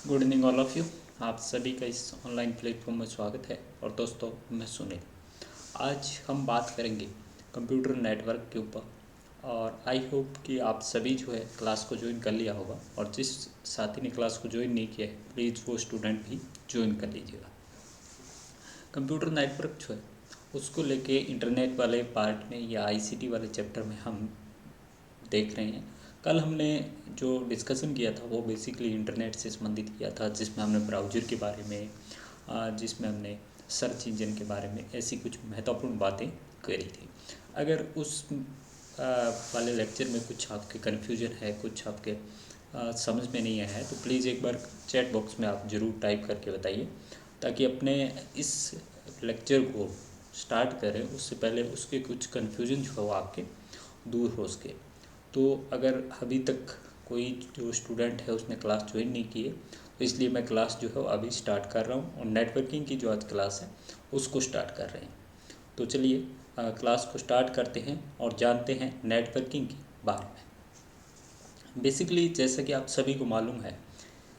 Good evening all of you. आप सभी का इस ऑनलाइन प्लेटफॉर्म में स्वागत है। और दोस्तों, मैं सुनील। आज हम बात करेंगे कंप्यूटर नेटवर्क के ऊपर। और आई होप कि आप सभी जो है क्लास को ज्वाइन कर लिया होगा, और जिस साथी ने क्लास को ज्वाइन नहीं किया है प्लीज़ वो स्टूडेंट भी ज्वाइन कर लीजिएगा। कंप्यूटर नेटवर्क जो है उसको लेके इंटरनेट वाले पार्ट में या आईसीटी वाले चैप्टर में हम देख रहे हैं। कल हमने जो डिस्कशन किया था वो बेसिकली इंटरनेट से संबंधित किया था, जिसमें हमने ब्राउज़र के बारे में, जिसमें हमने सर्च इंजन के बारे में ऐसी कुछ महत्वपूर्ण बातें करी थी। अगर उस वाले लेक्चर में कुछ आपके कन्फ्यूजन है, कुछ आपके समझ में नहीं आया है, तो प्लीज़ एक बार चैट बॉक्स में आप ज़रूर टाइप करके बताइए, ताकि अपने इस लेक्चर को स्टार्ट करें उससे पहले उसके कुछ कन्फ्यूजन जो है वो आपके दूर हो सके। तो अगर अभी तक कोई जो स्टूडेंट है उसने क्लास ज्वाइन नहीं की है, तो इसलिए मैं क्लास जो है अभी स्टार्ट कर रहा हूँ, और नेटवर्किंग की जो आज क्लास है उसको स्टार्ट कर रहे हैं। तो चलिए क्लास को स्टार्ट करते हैं और जानते हैं नेटवर्किंग के बारे में। बेसिकली जैसा कि आप सभी को मालूम है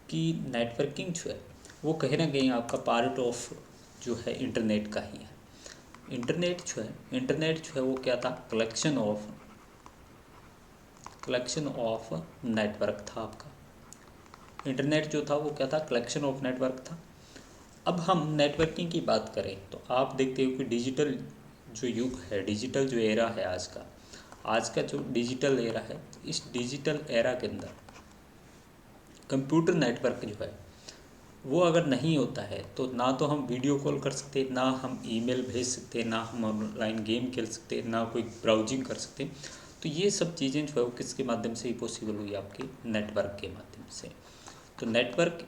कि नेटवर्किंग जो है वो कहीं ना कहीं आपका पार्ट ऑफ जो है इंटरनेट का ही है। इंटरनेट जो है वो क्या था, कलेक्शन ऑफ नेटवर्क था आपका। इंटरनेट जो था वो क्या था, कलेक्शन ऑफ नेटवर्क था। अब हम नेटवर्किंग की बात करें तो आप देखते हो कि डिजिटल जो युग है, डिजिटल जो एरा है आज का जो डिजिटल एरा है, इस डिजिटल एरा के अंदर कंप्यूटर नेटवर्क जो है वो अगर नहीं होता है तो ना तो हम वीडियो कॉल कर सकते, ना हम ईमेल भेज सकते, ना हम ऑनलाइन गेम खेल सकते, ना कोई ब्राउजिंग कर सकते। तो ये सब चीज़ें जो है वो किसके माध्यम से ही पॉसिबल हुई, आपके नेटवर्क के माध्यम से। तो नेटवर्क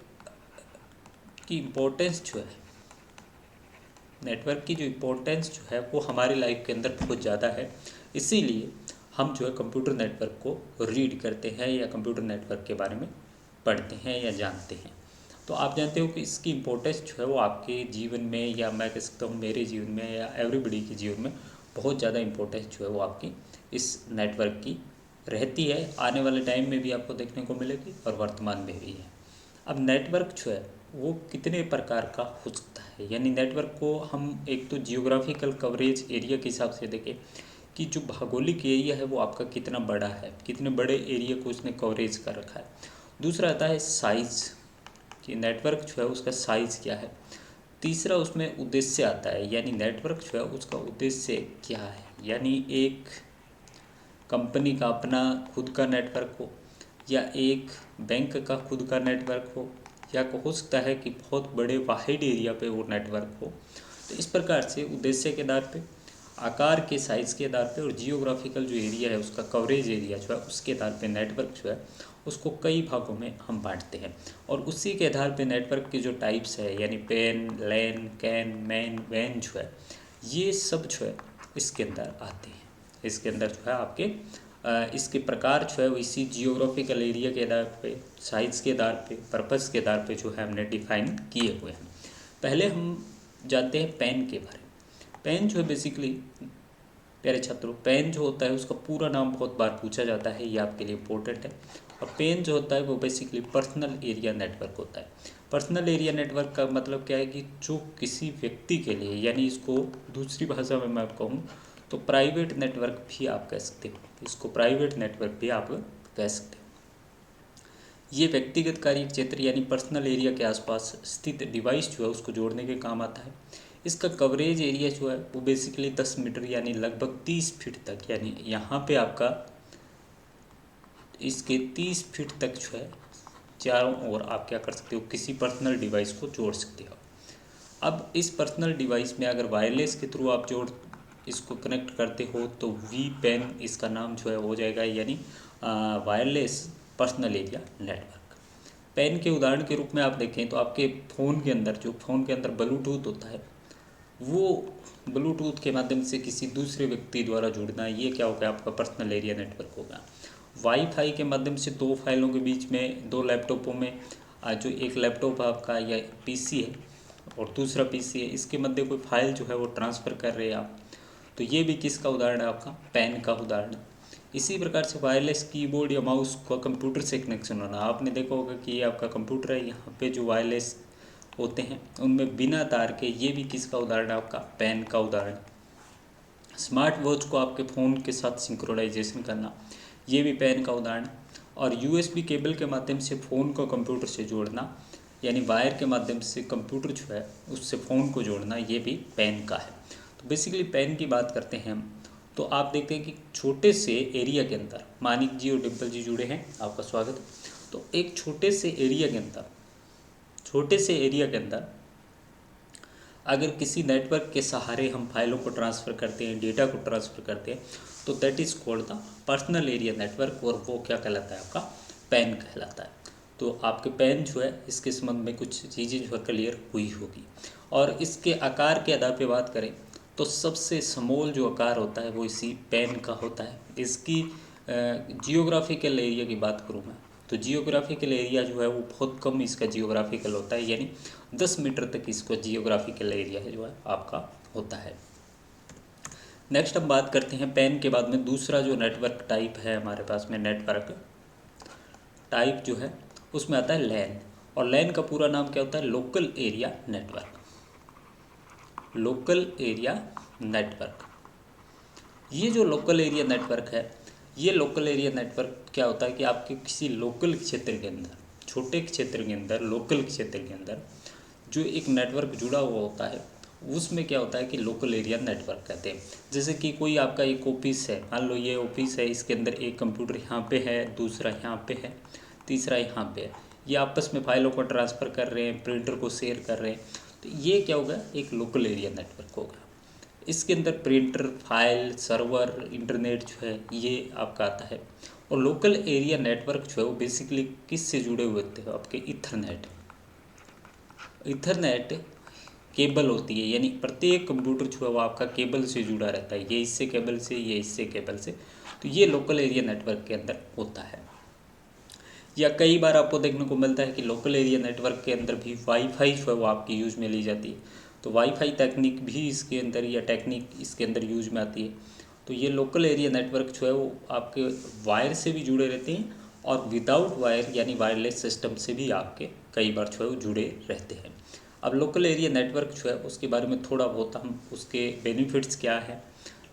की इम्पोर्टेंस जो है, नेटवर्क की जो इम्पोर्टेंस जो है वो हमारी लाइफ के अंदर बहुत ज़्यादा है। इसीलिए हम जो है कंप्यूटर नेटवर्क को रीड करते हैं या कंप्यूटर नेटवर्क के बारे में पढ़ते हैं या जानते हैं। तो आप जानते हो कि इसकी इम्पोर्टेंस जो है वो आपके जीवन में, या मैं कह सकता हूँ मेरे जीवन में या एवरीबडी के जीवन में बहुत ज़्यादा इम्पोर्टेंस जो है वो आपकी इस नेटवर्क की रहती है। आने वाले टाइम में भी आपको देखने को मिलेगी और वर्तमान में भी है। अब नेटवर्क जो है वो कितने प्रकार का हो सकता है, यानी नेटवर्क को हम एक तो जियोग्राफिकल कवरेज एरिया के हिसाब से देखें कि जो भौगोलिक एरिया है वो आपका कितना बड़ा है, कितने बड़े एरिया को उसने कवरेज कर रखा है। दूसरा आता है साइज़, कि नेटवर्क जो है उसका साइज़ क्या है। तीसरा उसमें उद्देश्य आता है, यानी नेटवर्क जो है उसका उद्देश्य क्या है, यानी एक कंपनी का अपना खुद का नेटवर्क हो, या एक बैंक का खुद का नेटवर्क हो, या हो सकता है कि बहुत बड़े वाइड एरिया पे वो नेटवर्क हो। तो इस प्रकार से उद्देश्य के आधार पे, आकार के साइज़ के आधार पे, और जियोग्राफिकल जो एरिया है उसका कवरेज एरिया जो है उसके आधार पे नेटवर्क जो है उसको कई भागों में हम बांटते हैं। और उसी के आधार पे नेटवर्क के जो टाइप्स है, यानी पेन, लैन, कैन, मैन, वैन जो है, ये सब जो है इसके अंदर आते हैं। इसके अंदर जो है आपके इसके प्रकार जो है वो इसी जियोग्राफिकल एरिया के आधार पे, साइज़ के आधार पे, पर्पस के आधार पे जो है हमने डिफ़ाइन किए हुए हैं। पहले हम जानते हैं पेन के बारे में। पेन जो है बेसिकली, प्यारे छात्रों, पेन जो होता है उसका पूरा नाम बहुत बार पूछा जाता है, ये आपके लिए इम्पोर्टेंट है। और पेन जो होता है वो बेसिकली पर्सनल एरिया नेटवर्क होता है। पर्सनल एरिया नेटवर्क का मतलब क्या है कि जो किसी व्यक्ति के लिए, यानी इसको दूसरी भाषा में मैं कहूँ तो प्राइवेट नेटवर्क भी आप कह सकते हो, इसको प्राइवेट नेटवर्क भी आप कह सकते हो। ये व्यक्तिगत कार्य क्षेत्र यानी पर्सनल एरिया के आसपास स्थित डिवाइस जो है उसको जोड़ने के काम आता है। इसका कवरेज एरिया जो है वो बेसिकली 10 मीटर यानी लगभग 30 फीट तक, यानी यहाँ पे आपका इसके 30 फीट तक जो है चारों ओर आप क्या कर सकते हो, किसी पर्सनल डिवाइस को जोड़ सकते हो। अब इस पर्सनल डिवाइस में अगर वायरलेस के थ्रू आप जोड़ इसको कनेक्ट करते हो तो वी पेन इसका नाम जो है हो जाएगा, यानी wireless personal area network. PAN के उदाहरण के रूप में आप देखें तो आपके फ़ोन के अंदर, जो फ़ोन के अंदर ब्लूटूथ होता है, वो ब्लूटूथ के माध्यम से किसी दूसरे व्यक्ति द्वारा जुड़ना, ये क्या होगा, आपका पर्सनल एरिया नेटवर्क होगा। वाईफाई के माध्यम से दो फाइलों के बीच में, दो लैपटॉपों में, जो एक लैपटॉप आपका या पीसी है और दूसरा पीसी है, इसके मध्य कोई फाइल जो है वो ट्रांसफ़र कर रहे हैं आप, तो ये भी किसका उदाहरण है, आपका पेन का उदाहरण। इसी प्रकार से वायरलेस कीबोर्ड या माउस का कंप्यूटर से कनेक्शन होना, आपने देखा होगा कि ये आपका कंप्यूटर है, यहाँ पे जो वायरलेस होते हैं उनमें बिना तार के, ये भी किसका उदाहरण है, आपका पेन का उदाहरण। स्मार्ट वॉच को आपके फ़ोन के साथ सिंक्रोनाइजेशन करना, ये भी पेन का उदाहरण है। और यूएसबी केबल के माध्यम से फ़ोन को कंप्यूटर से जोड़ना, यानी वायर के माध्यम से कंप्यूटर जो है उससे फ़ोन को जोड़ना, ये भी पेन का है। तो बेसिकली पेन की बात करते हैं हम, तो आप देखते हैं कि छोटे से एरिया के अंदर, मानिक जी और डिम्पल जी जुड़े हैं, आपका स्वागत है। तो एक छोटे से एरिया के अंदर अगर किसी नेटवर्क के सहारे हम फाइलों को ट्रांसफ़र करते हैं, डेटा को ट्रांसफ़र करते हैं, तो that is called the personal area network, और वो क्या कहलाता है, आपका पैन कहलाता है। तो आपके पैन जो है, इसके संबंध में कुछ चीज़ें जो है क्लियर हुई होगी। और इसके आकार के आधार पे बात करें तो सबसे स्मॉल जो आकार होता है वो इसी पैन का होता है। इसकी जियोग्राफिकल एरिया की बात करूँ मैं, तो जियोग्राफिकल एरिया जो है वो बहुत कम इसका जियोग्राफिकल होता है, यानी 10 मीटर तक इसको जियोग्राफिकल एरिया है जो है आपका होता है। नेक्स्ट हम बात करते हैं पैन के बाद में दूसरा जो नेटवर्क टाइप है हमारे पास में, नेटवर्क टाइप जो है उसमें आता है लैन। और लैन का पूरा नाम क्या होता है, local area network. Local area network, ये जो लोकल एरिया नेटवर्क है, ये लोकल एरिया नेटवर्क क्या होता है कि आपके किसी लोकल क्षेत्र के अंदर, छोटे क्षेत्र के अंदर, लोकल क्षेत्र के अंदर जो एक नेटवर्क जुड़ा हुआ होता है, उसमें क्या होता है कि लोकल एरिया नेटवर्क कहते हैं। जैसे कि कोई आपका एक ऑफिस है, मान लो ये ऑफिस है, इसके अंदर एक कंप्यूटर यहाँ पे है, दूसरा यहाँ पे है, तीसरा यहाँ पे है, ये आपस में फाइलों को ट्रांसफ़र कर रहे हैं, प्रिंटर को शेयर कर रहे हैं, तो ये क्या होगा, एक लोकल एरिया नेटवर्क होगा। इसके अंदर प्रिंटर, फाइल, सर्वर, इंटरनेट जो है ये आपका आता है। और लोकल एरिया नेटवर्क जो है वो बेसिकली किस से जुड़े हुए होते हैं, आपके इथरनेट केबल होती है, यानी प्रत्येक कंप्यूटर जो है वो आपका केबल से जुड़ा रहता है, ये इससे केबल से, ये इससे केबल से, तो ये लोकल एरिया नेटवर्क के अंदर होता है। या कई बार आपको देखने को मिलता है कि लोकल एरिया नेटवर्क के अंदर भी वाईफाई जो है वो आपकी यूज़ में ली जाती है, तो वाईफाई तकनीक भी इसके अंदर, या टेक्निक इसके अंदर यूज में आती है। तो ये लोकल एरिया नेटवर्क जो है वो आपके वायर से भी जुड़े रहते हैं, और विदाउट वायर यानी वायरलेस सिस्टम से भी आपके कई बार जो है वो जुड़े रहते हैं। अब लोकल एरिया नेटवर्क जो है उसके बारे में थोड़ा बहुत हम, उसके बेनिफिट्स क्या है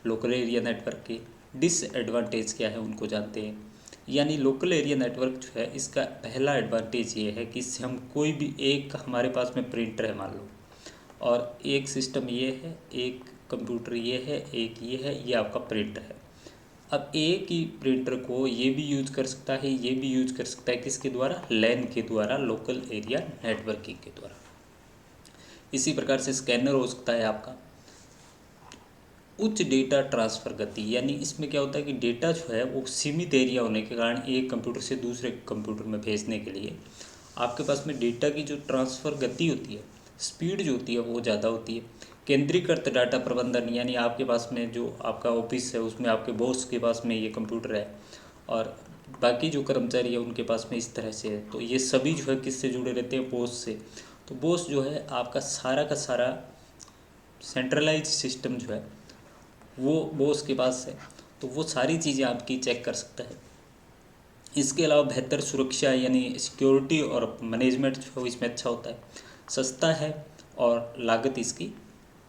लोकल एरिया नेटवर्क के, डिसएडवांटेज क्या है उनको जानते हैं। यानी लोकल एरिया नेटवर्क जो है इसका पहला एडवांटेज ये है कि इससे हम कोई भी, एक हमारे पास में प्रिंटर है मान लो, और एक सिस्टम ये है, एक कंप्यूटर ये है, एक ये है, ये आपका प्रिंटर है। अब एक ही प्रिंटर को ये भी यूज कर सकता है, ये भी यूज कर सकता है, किसके द्वारा, लैन के द्वारा, लोकल एरिया नेटवर्किंग के द्वारा। इसी प्रकार से स्कैनर हो सकता है आपका। उच्च डेटा ट्रांसफ़र गति, यानी इसमें क्या होता है कि डेटा जो है वो सीमित एरिया होने के कारण एक कंप्यूटर से दूसरे कंप्यूटर में भेजने के लिए आपके पास में डेटा की जो ट्रांसफ़र गति होती है, स्पीड जो होती है वो ज़्यादा होती है। केंद्रीकृत डाटा प्रबंधन, यानी आपके पास में जो आपका ऑफिस है उसमें आपके बॉस के पास में ये कंप्यूटर है, और बाकी जो कर्मचारी है उनके पास में इस तरह से है, तो ये सभी जो है किससे जुड़े रहते हैं, बॉस से। तो बॉस जो है आपका सारा का सारा सेंट्रलाइज सिस्टम जो है वो बॉस के पास है, तो वो सारी चीज़ें आपकी चेक कर सकता है। इसके अलावा बेहतर सुरक्षा यानी सिक्योरिटी और मैनेजमेंट जो है इसमें अच्छा होता है, सस्ता है और लागत इसकी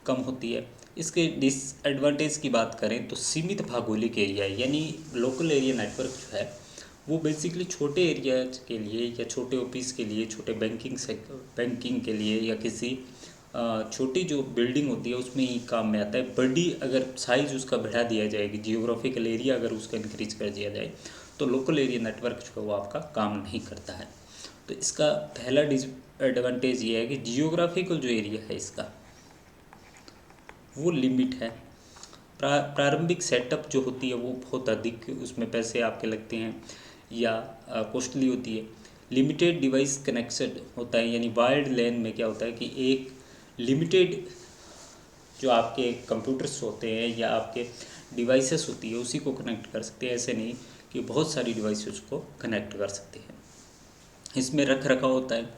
कम होती है। इसके डिसएडवांटेज की बात करें तो सीमित भौगोलिक एरिया, यानी लोकल एरिया नेटवर्क जो है वो बेसिकली छोटे एरिया के लिए, या छोटे ऑफिस के लिए, छोटे बैंकिंग के लिए, या किसी छोटी जो बिल्डिंग होती है उसमें ही काम में आता है। बड़ी अगर साइज़ उसका बढ़ा दिया जाएगी, जियोग्राफिकल एरिया अगर उसका इंक्रीज कर दिया जाए, तो लोकल एरिया नेटवर्क जो है वो आपका काम नहीं करता है। तो इसका पहला डिसएडवांटेज ये है कि जियोग्राफिकल जो एरिया है इसका वो लिमिट है। प्रारंभिक सेटअप जो होती है वो बहुत अधिक, उसमें पैसे आपके लगते हैं या कॉस्टली होती है। लिमिटेड डिवाइस कनेक्शन होता है, यानी वायर्ड लैन में क्या होता है कि एक लिमिटेड जो आपके कंप्यूटर्स होते हैं या आपके डिवाइसेस होती है उसी को कनेक्ट कर सकते हैं, ऐसे नहीं कि बहुत सारी डिवाइसेस को कनेक्ट कर सकते हैं। इसमें रख रखाव होता है,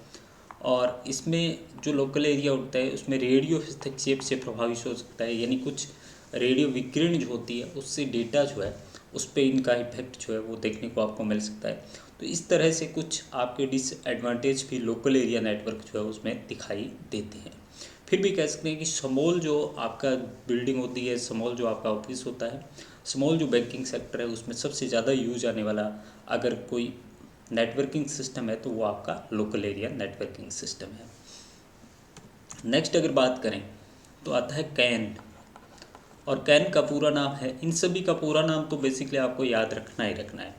और इसमें जो लोकल एरिया होता है उसमें रेडियो हस्तक्षेप से प्रभावित हो सकता है, यानी कुछ रेडियो विकिरण जो होती है उससे डेटा जो है उस पर इनका इफेक्ट जो है वो देखने को आपको मिल सकता है। तो इस तरह से कुछ आपके डिसएडवांटेज भी लोकल एरिया नेटवर्क जो है उसमें दिखाई देते हैं। फिर भी कह सकते हैं कि स्मॉल जो आपका बिल्डिंग होती है, स्मॉल जो आपका ऑफिस होता है, स्मॉल जो बैंकिंग सेक्टर है, उसमें सबसे ज़्यादा यूज आने वाला अगर कोई नेटवर्किंग सिस्टम है तो वो आपका लोकल एरिया नेटवर्किंग सिस्टम है। नेक्स्ट अगर बात करें तो आता है कैन, और कैन का पूरा नाम है, इन सभी का पूरा नाम तो बेसिकली आपको याद रखना ही रखना है।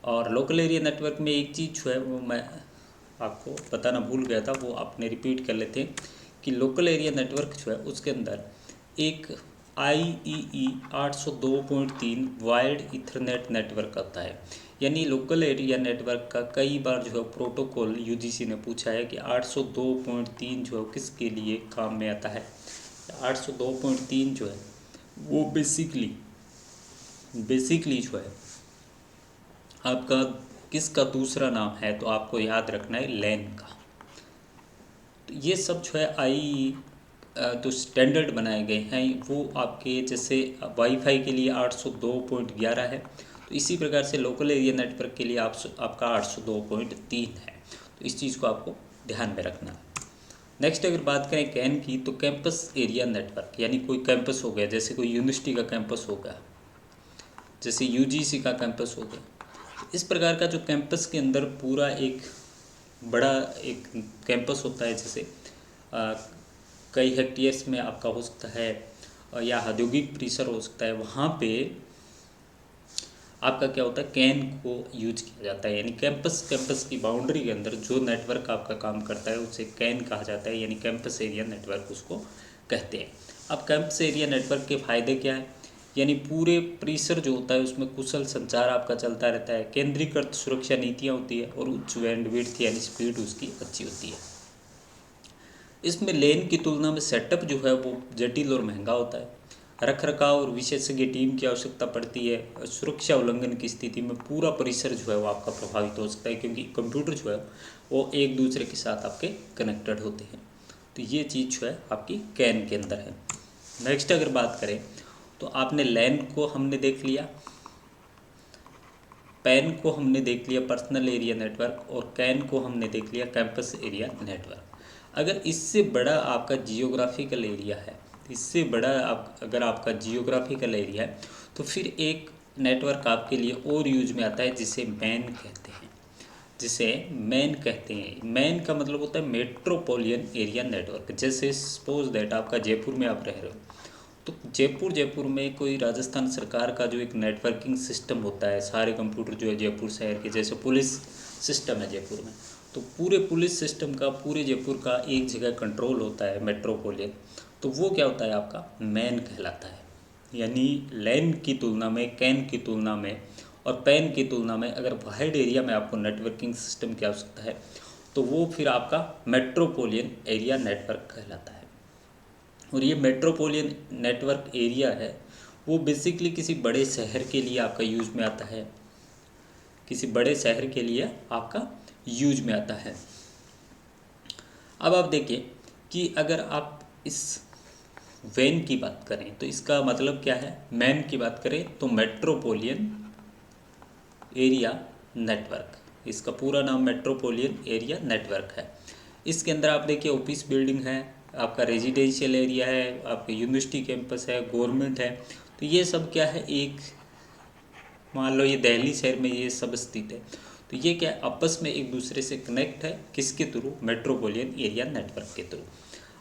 और लोकल एरिया नेटवर्क में एक चीज़ जो है वो मैं आपको बताना भूल गया था, वो आपने रिपीट कर लेते हैं कि लोकल एरिया नेटवर्क जो है उसके अंदर एक IEEE 802.3 वायर्ड इथरनेट नेटवर्क आता है। यानी लोकल एरिया नेटवर्क का कई बार जो है प्रोटोकॉल UGC ने पूछा है कि 802.3 जो है किसके लिए काम में आता है। 802.3 जो है वो बेसिकली जो है आपका किसका दूसरा नाम है, तो आपको याद रखना है लैन का। तो ये सब जो है जो स्टैंडर्ड बनाए गए हैं वो आपके जैसे वाईफाई के लिए 802.11 है, तो इसी प्रकार से लोकल एरिया नेटवर्क के लिए आपका 802.3 है। तो इस चीज़ को आपको ध्यान में रखना। नेक्स्ट अगर बात करें कैन की, तो कैंपस एरिया नेटवर्क, यानी कोई कैंपस हो गया, जैसे कोई यूनिवर्सिटी का कैंपस हो गया, जैसे UGC का कैंपस हो गया, इस प्रकार का जो कैंपस के अंदर पूरा एक बड़ा एक कैंपस होता है, जैसे कई हेक्टेयर्स में आपका हो सकता है या औद्योगिक परिसर हो सकता है, वहाँ पे आपका क्या होता है कैन को यूज किया जाता है। यानी कैंपस की बाउंड्री के अंदर जो नेटवर्क आपका काम करता है उसे कैन कहा जाता है, यानी कैंपस एरिया नेटवर्क उसको कहते हैं। अब कैंपस एरिया नेटवर्क के फ़ायदे क्या है, यानी पूरे परिसर जो होता है उसमें कुशल संचार आपका चलता रहता है, केंद्रीकृत सुरक्षा नीतियाँ होती है और उच्च बैंडविड्थ यानी स्पीड उसकी अच्छी होती है। इसमें लेन की तुलना में सेटअप जो है वो जटिल और महंगा होता है, रख रखाव और विशेषज्ञ टीम की आवश्यकता पड़ती है। सुरक्षा उल्लंघन की स्थिति में पूरा परिसर जो है वो आपका प्रभावित हो सकता है, क्योंकि कंप्यूटर जो है वो एक दूसरे के साथ आपके कनेक्टेड होते हैं। तो ये चीज़ जो है आपकी कैन के अंदर है। नेक्स्ट अगर बात करें तो आपने लैन को हमने देख लिया, पैन को हमने देख लिया पर्सनल एरिया नेटवर्क, और कैन को हमने देख लिया कैंपस एरिया नेटवर्क। अगर इससे बड़ा आपका जियोग्राफिकल एरिया है, इससे बड़ा अगर आपका जियोग्राफिकल एरिया है, तो फिर एक नेटवर्क आपके लिए और यूज में आता है जिसे मैन कहते हैं। मैन का मतलब होता है मेट्रोपोलियन एरिया नेटवर्क। जैसे सपोज दैट आपका जयपुर में आप रह रहे हो, तो जयपुर में कोई राजस्थान सरकार का जो एक नेटवर्किंग सिस्टम होता है, सारे कंप्यूटर जो है जयपुर शहर के, जैसे पुलिस सिस्टम है जयपुर में, तो पूरे पुलिस सिस्टम का पूरे जयपुर का एक जगह कंट्रोल होता है मेट्रोपोलियन, तो वो क्या होता है आपका मैन कहलाता है। यानी लैन की तुलना में, कैन की तुलना में और पैन की तुलना में अगर वाइड एरिया में आपको नेटवर्किंग सिस्टम की आवश्यकता है तो वो फिर आपका मेट्रोपोलियन एरिया नेटवर्क कहलाता है। और ये मेट्रोपोलियन नेटवर्क एरिया है वो बेसिकली किसी बड़े शहर के लिए आपका यूज में आता है, किसी बड़े शहर के लिए आपका यूज में आता है। अब आप देखिए कि अगर आप इस वैन की बात करें तो इसका मतलब क्या है, मैन की बात करें तो मेट्रोपोलियन एरिया नेटवर्क, इसका पूरा नाम मेट्रोपोलियन एरिया नेटवर्क है। इसके अंदर आप देखिए ऑफिस बिल्डिंग है, आपका रेजिडेंशियल एरिया है, आपके यूनिवर्सिटी कैंपस है, गवर्नमेंट है, तो ये सब क्या है, एक मान लो ये दिल्ली शहर में ये सब स्थित है, तो ये क्या आपस में एक दूसरे से कनेक्ट है, किसके थ्रू, मेट्रोपोलियन एरिया नेटवर्क के थ्रू।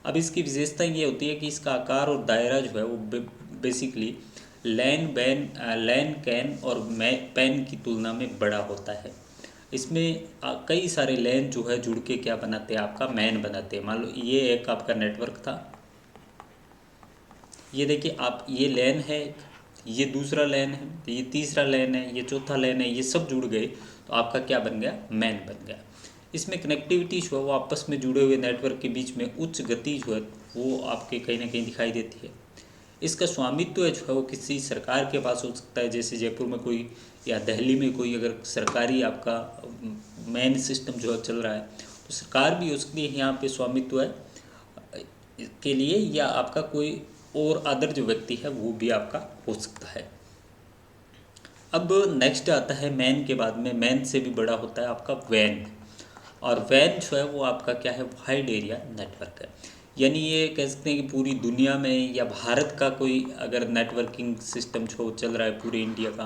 अब इसकी विशेषता ये होती है कि इसका आकार और दायरा जो है वो बेसिकली लैन कैन और पैन की तुलना में बड़ा होता है। इसमें कई सारे लैन जो है जुड़ के क्या बनाते हैं, आपका मैन बनाते हैं। मान लो ये एक आपका नेटवर्क था, ये देखिए आप, ये लैन है, ये दूसरा लैन है, ये तीसरा लैन है, ये चौथा लैन है, ये सब जुड़ गए तो आपका क्या बन गया, मैन बन गया। इसमें कनेक्टिविटी जो है वो आपस में जुड़े हुए नेटवर्क के बीच में उच्च गति जो है वो आपके कहीं ना कहीं दिखाई देती है। इसका स्वामित्व जो है वो किसी सरकार के पास हो सकता है, जैसे जयपुर में कोई या दिल्ली में कोई अगर सरकारी आपका मेन सिस्टम जो है चल रहा है तो सरकार भी हो सकती है यहाँ पे स्वामित्व है के लिए, या आपका कोई और अदर जो व्यक्ति है वो भी आपका हो सकता है। अब नेक्स्ट आता है मैन के बाद में, मैन से भी बड़ा होता है आपका वैन। और वैन जो है वो आपका क्या है, वाइड एरिया नेटवर्क है। यानी ये कह सकते हैं कि पूरी दुनिया में या भारत का कोई अगर नेटवर्किंग सिस्टम जो चल रहा है पूरे इंडिया का,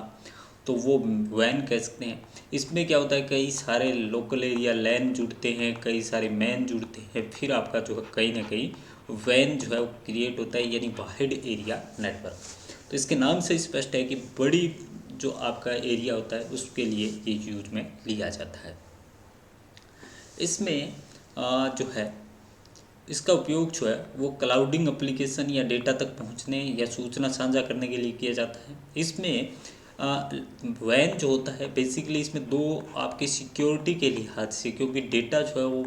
तो वो वैन कह सकते हैं। इसमें क्या होता है, कई सारे लोकल एरिया लैन जुड़ते हैं, कई सारे मैन जुड़ते हैं, फिर आपका जो है कहीं ना कहीं वैन जो है वो क्रिएट होता है, यानी वाइड एरिया नेटवर्क। तो इसके नाम से स्पष्ट है कि बड़ी जो आपका एरिया होता है उसके लिए ये यूज में लिया जाता है। इसमें जो है इसका उपयोग जो है वो क्लाउडिंग एप्लीकेशन या डेटा तक पहुंचने या सूचना साझा करने के लिए किया जाता है। इसमें वैन जो होता है बेसिकली इसमें दो आपके सिक्योरिटी के लिहाज से, क्योंकि डेटा जो है वो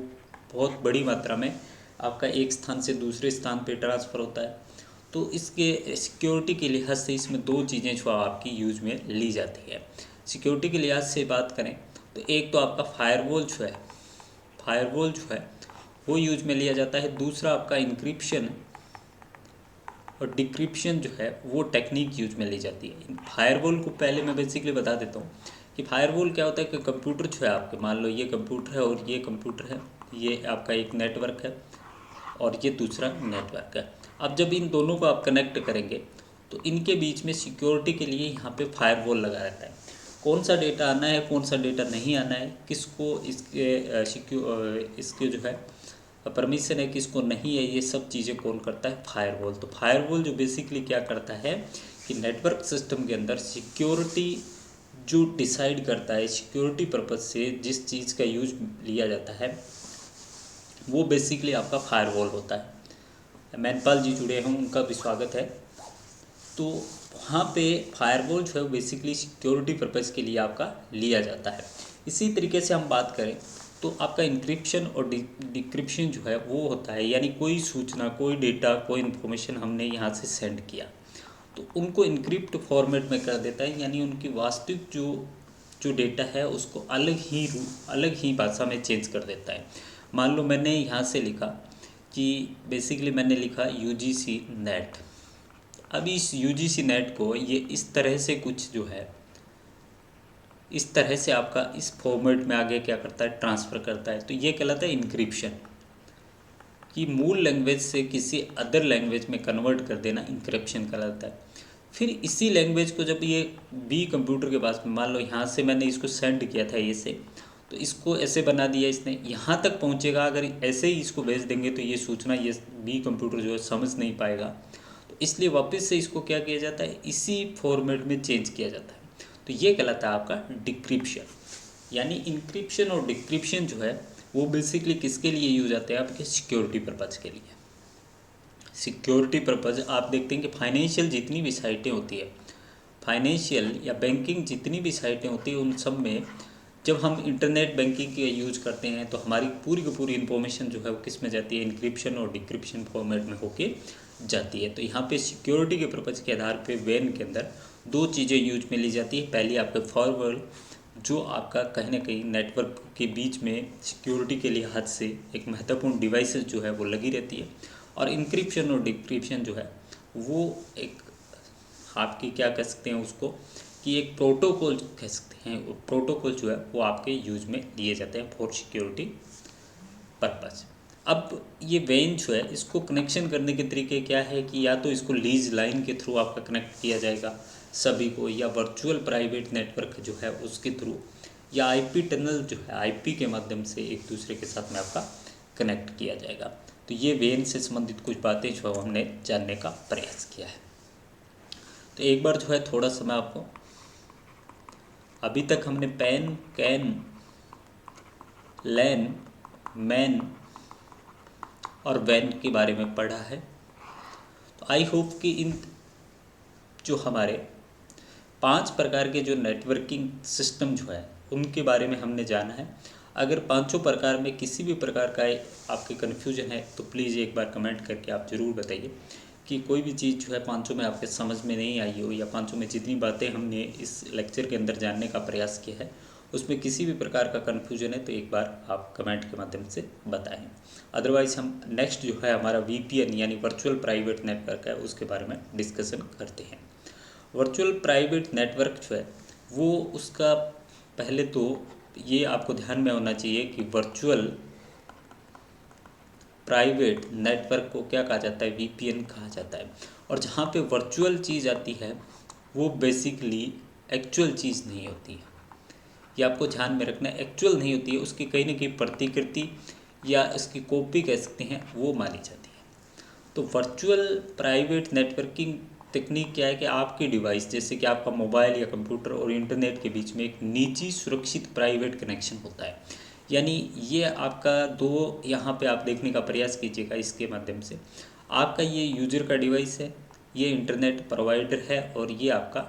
बहुत बड़ी मात्रा में आपका एक स्थान से दूसरे स्थान पे ट्रांसफ़र होता है, तो इसके सिक्योरिटी के लिहाज से इसमें दो चीज़ें जो आपकी यूज में ली जाती है। सिक्योरिटी के लिहाज से बात करें तो एक तो आपका फायरवॉल जो है वो यूज में लिया जाता है। दूसरा आपका इंक्रिप्शन और डिक्रिप्शन जो है वो टेक्निक यूज में ली जाती है। फायरवॉल को पहले मैं बेसिकली बता देता हूँ कि फायरवॉल क्या होता है कि कंप्यूटर जो है आपके, मान लो ये कंप्यूटर है और ये कंप्यूटर है, ये आपका एक नेटवर्क है और ये दूसरा नेटवर्क है। अब जब इन दोनों को आप कनेक्ट करेंगे तो इनके बीच में सिक्योरिटी के लिए यहाँ पे फायरवॉल लगा रहता है। कौन सा डेटा आना है, कौन सा डेटा नहीं आना है, किसको इसके जो है परमिशन है, किसको नहीं है, ये सब चीज़ें कौन करता है, फायरवॉल। तो फायरवॉल जो बेसिकली क्या करता है कि नेटवर्क सिस्टम के अंदर सिक्योरिटी जो डिसाइड करता है, सिक्योरिटी पर्पज़ से जिस चीज़ का यूज लिया जाता है वो बेसिकली आपका फायरवॉल होता है। मैनपाल जी जुड़े हैं, उनका भी स्वागत है। तो वहाँ पे फायरवॉल जो है बेसिकली सिक्योरिटी पर्पज़ के लिए आपका लिया जाता है। इसी तरीके से हम बात करें तो आपका इंक्रिप्शन और डिक्रिप्शन जो है वो होता है, यानी कोई सूचना, कोई डेटा, कोई इन्फॉर्मेशन हमने यहाँ से सेंड किया तो उनको इनक्रिप्ट फॉर्मेट में कर देता है, यानी उनकी वास्तविक जो डेटा है उसको अलग ही भाषा में चेंज कर देता है। मान लो मैंने यहाँ से लिखा कि बेसिकली मैंने लिखा UGC नेट। अब इस UGC नेट को ये इस तरह से कुछ जो है इस तरह से आपका इस फॉर्मेट में आगे क्या करता है, ट्रांसफ़र करता है। तो ये कहलाता है इंक्रिप्शन, कि मूल लैंग्वेज से किसी अदर लैंग्वेज में कन्वर्ट कर देना इंक्रिप्शन कहलाता है। फिर इसी लैंग्वेज को जब ये बी कंप्यूटर के पास में, मान लो यहाँ से मैंने इसको सेंड किया था ये से, तो इसको ऐसे बना दिया इसने, यहाँ तक पहुँचेगा। अगर ऐसे ही इसको भेज देंगे तो ये सूचना ये बी कंप्यूटर जो है समझ नहीं पाएगा, तो इसलिए वापस से इसको क्या किया जाता है, इसी फॉर्मेट में चेंज किया जाता है। तो ये कहलाता है आपका डिक्रिप्शन। यानी इंक्रिप्शन और डिक्रिप्शन जो है वो बेसिकली किसके लिए यूज आते हैं, आपके सिक्योरिटी पर्पज़ के लिए। सिक्योरिटी पर्पज़ आप देखते हैं कि फाइनेंशियल जितनी भी साइटें होती है, फाइनेंशियल या बैंकिंग जितनी भी साइटें होती हैं, उन सब में जब हम इंटरनेट बैंकिंग के यूज करते हैं तो हमारी पूरी की पूरी इन्फॉर्मेशन जो है वो किस में जाती है, इंक्रिप्शन और डिक्रिप्शन फॉर्मेट में होके जाती है। तो यहाँ पे सिक्योरिटी के पर्पज़ के आधार पे वैन के अंदर दो चीज़ें यूज में ली जाती है। पहली आपके फॉरवर्ड, जो आपका कहीं ना कहीं नेटवर्क के बीच में सिक्योरिटी के लिहाज से एक महत्वपूर्ण डिवाइसेस जो है वो लगी रहती है। और इंक्रिप्शन और डिक्रिप्शन जो है वो एक आपकी क्या कह सकते हैं उसको, कि एक प्रोटोकॉल कह सकते हैं। प्रोटोकॉल जो है वो आपके यूज में लिए जाते हैं फॉर सिक्योरिटी पर्पज़। अब ये वैन जो है इसको कनेक्शन करने के तरीके क्या है कि या तो इसको लीज लाइन के थ्रू आपका कनेक्ट किया जाएगा सभी को, या वर्चुअल प्राइवेट नेटवर्क जो है उसके थ्रू, या IP टनल जो है IP के माध्यम से एक दूसरे के साथ में आपका कनेक्ट किया जाएगा। तो ये वैन से संबंधित कुछ बातें जो हमने जानने का प्रयास किया है। तो एक बार जो है थोड़ा सा मैं आपको, अभी तक हमने पैन, कैन, लैन, मैन और वैन के बारे में पढ़ा है। तो आई होप कि इन जो हमारे 5 प्रकार के जो नेटवर्किंग सिस्टम जो है उनके बारे में हमने जाना है। अगर पांचों प्रकार में किसी भी प्रकार का आपके कन्फ्यूजन है तो प्लीज़ एक बार कमेंट करके आप ज़रूर बताइए कि कोई भी चीज़ जो है पांचों में आपके समझ में नहीं आई हो, या पांचों में जितनी बातें हमने इस लेक्चर के अंदर जानने का प्रयास किया है उसमें किसी भी प्रकार का कन्फ्यूजन है तो एक बार आप कमेंट के माध्यम से बताएं। अदरवाइज़ हम नेक्स्ट जो है हमारा VPN यानी वर्चुअल प्राइवेट नेटवर्क है उसके बारे में डिस्कशन करते हैं। वर्चुअल प्राइवेट नेटवर्क जो है वो उसका पहले तो ये आपको ध्यान में होना चाहिए कि वर्चुअल प्राइवेट नेटवर्क को क्या कहा जाता है, वीपीएन कहा जाता है। और जहाँ पे वर्चुअल चीज़ आती है वो बेसिकली एक्चुअल चीज़ नहीं होती है, ये आपको ध्यान में रखना है। एक्चुअल नहीं होती है, उसकी कहीं ना कहीं प्रतिकृति या इसकी कॉपी कह सकते हैं, वो मानी जाती है। तो वर्चुअल प्राइवेट नेटवर्किंग टेक्निक क्या है कि आपके डिवाइस जैसे कि आपका मोबाइल या कंप्यूटर और इंटरनेट के बीच में एक निजी सुरक्षित प्राइवेट कनेक्शन होता है। यानी ये आपका दो, यहाँ पे आप देखने का प्रयास कीजिएगा इसके माध्यम से। आपका ये यूजर का डिवाइस है, ये इंटरनेट प्रोवाइडर है और ये आपका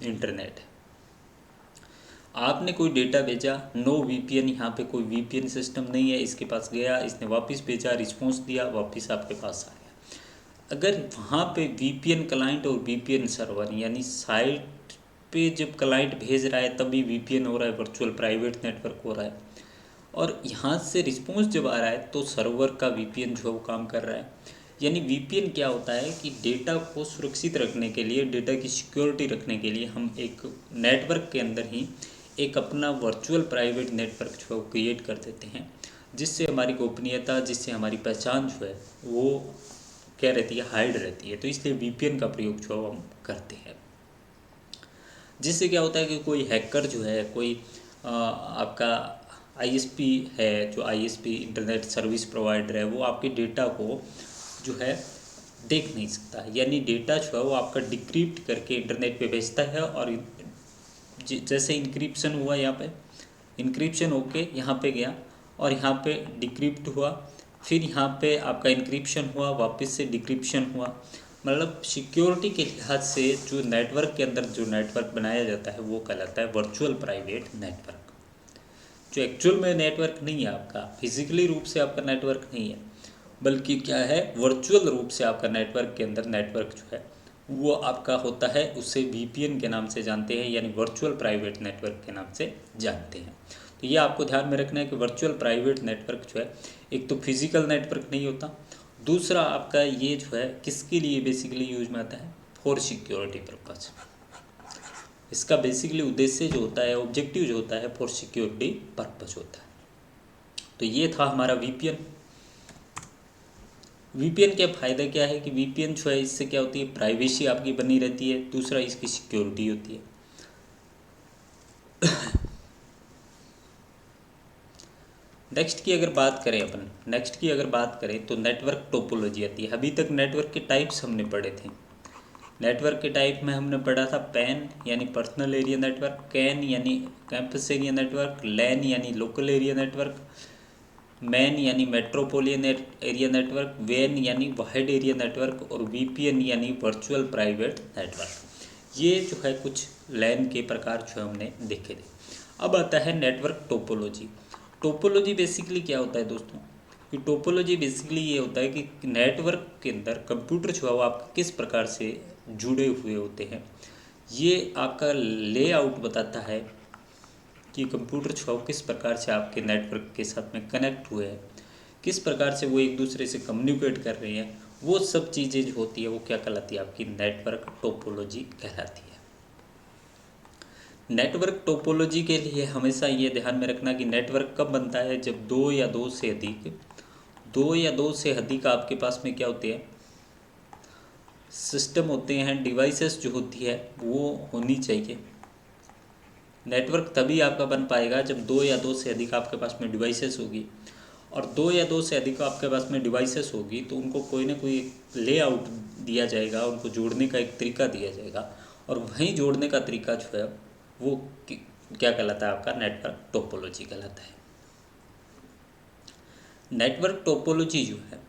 इंटरनेट है। आपने कोई डेटा भेजा, नो वीपीएन, यहाँ पे कोई वीपीएन सिस्टम नहीं है, इसके पास गया, इसने वापस भेजा, रिस्पॉन्स दिया, वापस आपके पास आ गया। अगर वहाँ पे वीपीएन क्लाइंट और वीपीएन सर्वर, यानी साइट पे जब क्लाइंट भेज रहा है तभी वीपीएन हो रहा है, वर्चुअल प्राइवेट नेटवर्क हो रहा है, और यहाँ से रिस्पॉन्स जब आ रहा है तो सर्वर का वीपीएन जो है वो काम कर रहा है। यानी वीपीएन क्या होता है कि डेटा को सुरक्षित रखने के लिए, डेटा की सिक्योरिटी रखने के लिए हम एक नेटवर्क के अंदर ही एक अपना वर्चुअल प्राइवेट नेटवर्क जो है वो क्रिएट कर देते हैं, जिससे हमारी गोपनीयता, जिससे हमारी पहचान जो है वो क्या रहती है, हाइड रहती है। तो इसलिए वीपीएन का प्रयोग जो है हम करते हैं। जिससे क्या होता है कि कोई हैकर जो है, कोई आपका आईएसपी है, जो आईएसपी इंटरनेट सर्विस प्रोवाइडर है, वो आपके डेटा को जो है देख नहीं सकता। यानी डेटा जो है वो आपका डिक्रिप्ट करके इंटरनेट पे भेजता है, और जैसे इंक्रिप्शन हुआ, यहाँ पे इंक्रिप्शन होके यहाँ पे गया और यहाँ पे डिक्रिप्ट हुआ, फिर यहाँ पे आपका इंक्रिप्शन हुआ, वापस से डिक्रिप्शन हुआ। मतलब सिक्योरिटी के लिहाज से जो नेटवर्क के अंदर जो नेटवर्क बनाया जाता है वो कहलाता है वर्चुअल प्राइवेट नेटवर्क। जो एक्चुअल में नेटवर्क नहीं है आपका, फिजिकली रूप से आपका नेटवर्क नहीं है, बल्कि क्या है, वर्चुअल रूप से आपका नेटवर्क के अंदर नेटवर्क जो है वो आपका होता है। उसे वीपीएन के नाम से जानते हैं, यानी वर्चुअल प्राइवेट नेटवर्क के नाम से जानते हैं। तो ये आपको ध्यान में रखना है कि वर्चुअल प्राइवेट नेटवर्क जो है, एक तो फिजिकल नेटवर्क नहीं होता, दूसरा आपका ये जो है किसके लिए बेसिकली यूज में आता है, फॉर सिक्योरिटी पर्पज। इसका बेसिकली उद्देश्य जो होता है, ऑब्जेक्टिव जो होता है, फॉर सिक्योरिटी पर्पज होता है। तो ये था हमारा वीपीएन। वीपीएन के फ़ायदे क्या है कि वीपीएन जो है इससे क्या होती है, प्राइवेसी आपकी बनी रहती है, दूसरा इसकी सिक्योरिटी होती है। नेक्स्ट की अगर बात करें तो नेटवर्क टोपोलॉजी आती है। अभी तक नेटवर्क के टाइप्स हमने पढ़े थे। नेटवर्क के टाइप में हमने पढ़ा था पैन यानी पर्सनल एरिया नेटवर्क, कैन यानी कैंपस एरिया नेटवर्क, लैन यानी लोकल एरिया नेटवर्क, मैन यानी मेट्रोपोलियन एरिया नेटवर्क, वेन यानी वाइड एरिया नेटवर्क, और वीपीएन यानी वर्चुअल प्राइवेट नेटवर्क। ये जो है कुछ लैन के प्रकार जो हमने देखे थे। अब आता है नेटवर्क टोपोलॉजी। टोपोलॉजी बेसिकली क्या होता है दोस्तों, कि टोपोलॉजी बेसिकली ये होता है कि नेटवर्क के अंदर कंप्यूटर जो है वो आपके किस प्रकार से जुड़े हुए होते हैं। ये आपका लेआउट बताता है कि कंप्यूटर जो है वो किस प्रकार से आपके नेटवर्क के साथ में कनेक्ट हुए हैं, किस प्रकार से वो एक दूसरे से कम्युनिकेट कर रहे हैं। वो सब चीज़ें जो होती है वो क्या कहलाती है, आपकी नेटवर्क टोपोलॉजी कहलाती है। नेटवर्क टोपोलॉजी के लिए हमेशा ये ध्यान में रखना कि नेटवर्क कब बनता है, जब दो या दो से अधिक आपके पास में क्या होते हैं, सिस्टम होते हैं, डिवाइसेस जो होती है वो होनी चाहिए। नेटवर्क तभी आपका बन पाएगा जब दो या दो से अधिक आपके पास में डिवाइसेस होगी, और दो या दो से अधिक आपके पास में डिवाइसेस होगी तो उनको कोई ना कोई लेआउट दिया जाएगा, उनको जोड़ने का एक तरीका दिया जाएगा, और वहीं जोड़ने का तरीका जो है वो क्या कहलाता है, आपका नेटवर्क टोपोलॉजी कहलाता है। नेटवर्क टोपोलॉजी जो है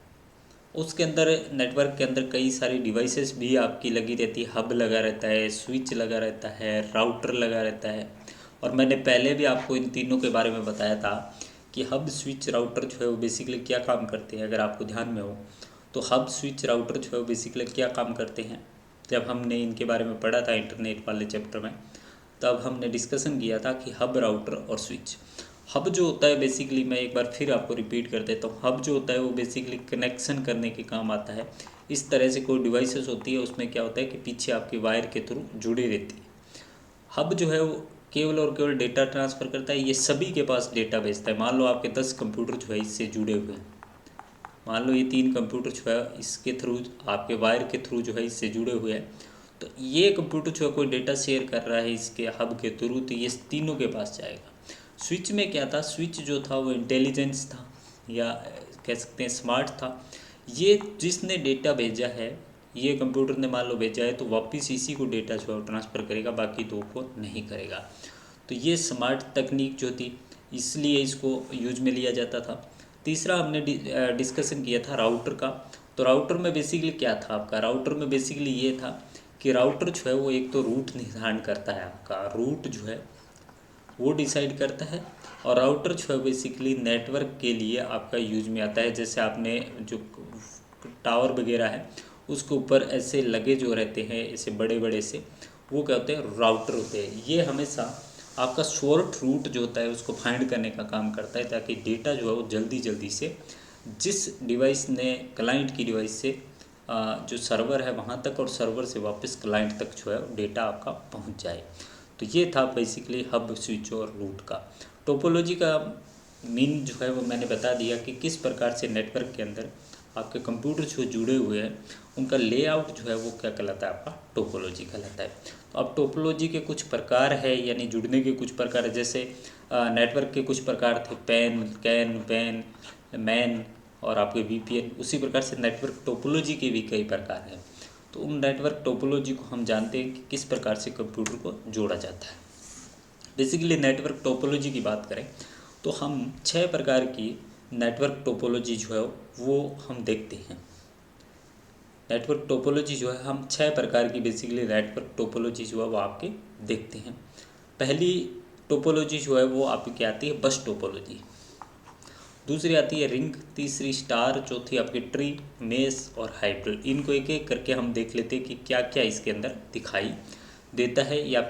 उसके अंदर, नेटवर्क के अंदर कई सारी डिवाइसेस भी आपकी लगी रहती है। हब लगा रहता है, स्विच लगा रहता है, राउटर लगा रहता है। और मैंने पहले भी आपको इन तीनों के बारे में बताया था कि हब, स्विच, राउटर जो है वो बेसिकली क्या काम करते हैं। अगर आपको ध्यान में हो तो हब, स्विच, राउटर जो है वो बेसिकली क्या काम करते हैं। जब हमने इनके बारे में पढ़ा था इंटरनेट वाले चैप्टर में, तब हमने डिस्कशन किया था कि हब, राउटर और स्विच। हब जो होता है बेसिकली, मैं एक बार फिर आपको रिपीट कर देता हूँ, हब जो होता है वो बेसिकली कनेक्शन करने के काम आता है। इस तरह से कोई डिवाइसेस होती है, उसमें क्या होता है कि पीछे आपकी वायर के थ्रू जुड़ी रहती है। हब जो है वो केवल और केवल डेटा ट्रांसफ़र करता है, ये सभी के पास डेटा भेजता है। मान लो आपके 10 कंप्यूटर जो है इससे जुड़े हुए हैं, मान लो ये 3 कंप्यूटर जो है इसके थ्रू, आपके वायर के थ्रू जो है इससे जुड़े हुए हैं, तो ये कंप्यूटर जो है कोई डेटा शेयर कर रहा है इसके हब के थ्रू, तो ये तीनों के पास जाएगा। स्विच में क्या था, स्विच जो था वो इंटेलिजेंस था या कह सकते हैं स्मार्ट था। ये जिसने डेटा भेजा है, ये कंप्यूटर ने मान लो भेजा है, तो वापस इसी को डेटा जो है ट्रांसफ़र करेगा, बाकी दो को नहीं करेगा। तो ये स्मार्ट तकनीक जो थी, इसलिए इसको यूज में लिया जाता था। तीसरा हमने डिस्कशन किया था राउटर का। तो राउटर में बेसिकली क्या था आपका, राउटर में बेसिकली ये था कि राउटर जो है वो एक तो रूट निर्धारण करता है, आपका रूट जो है वो डिसाइड करता है, और राउटर जो है बेसिकली नेटवर्क के लिए आपका यूज में आता है। जैसे आपने जो टावर वगैरह है उसके ऊपर ऐसे लगे जो रहते हैं ऐसे बड़े बड़े से, वो क्या होते हैं, राउटर होते हैं। ये हमेशा आपका शॉर्ट रूट जो होता है उसको फाइंड करने का काम करता है, ताकि डेटा जो है वो जल्दी जल्दी से जिस डिवाइस ने क्लाइंट की डिवाइस से जो सर्वर है वहाँ तक, और सर्वर से वापस क्लाइंट तक जो है डेटा आपका पहुँच जाए। तो ये था बेसिकली हब, स्विच और रूट का। टोपोलॉजी का मीन जो है वो मैंने बता दिया कि किस प्रकार से नेटवर्क के अंदर आपके कंप्यूटर जो जुड़े हुए हैं उनका लेआउट जो है वो क्या कहलाता है, आपका टोपोलॉजी कहलाता है। तो अब टोपोलॉजी के कुछ प्रकार है, यानी जुड़ने के कुछ प्रकार है। जैसे नेटवर्क के कुछ प्रकार थे, पैन, कैन, पैन, मैन और आपके वीपीएन। उसी प्रकार से नेटवर्क टोपोलॉजी के भी कई प्रकार हैं। तो उन नेटवर्क टोपोलॉजी को हम जानते हैं कि किस प्रकार से कंप्यूटर को जोड़ा जाता है। बेसिकली नेटवर्क टोपोलॉजी की बात करें तो हम 6 प्रकार की नेटवर्क टोपोलॉजी जो है वो हम देखते हैं। नेटवर्क टोपोलॉजी जो है हम 6 प्रकार की बेसिकली नेटवर्क टोपोलॉजी जो है वो आपके देखते हैं। पहली टोपोलॉजी जो है वो आपकी आती है बस टोपोलॉजी, दूसरी आती है रिंग, तीसरी स्टार, चौथी आपकी ट्री, मेस और हाइब्रिड। इनको एक एक करके हम देख लेते हैं कि क्या क्या इसके अंदर दिखाई देता है, या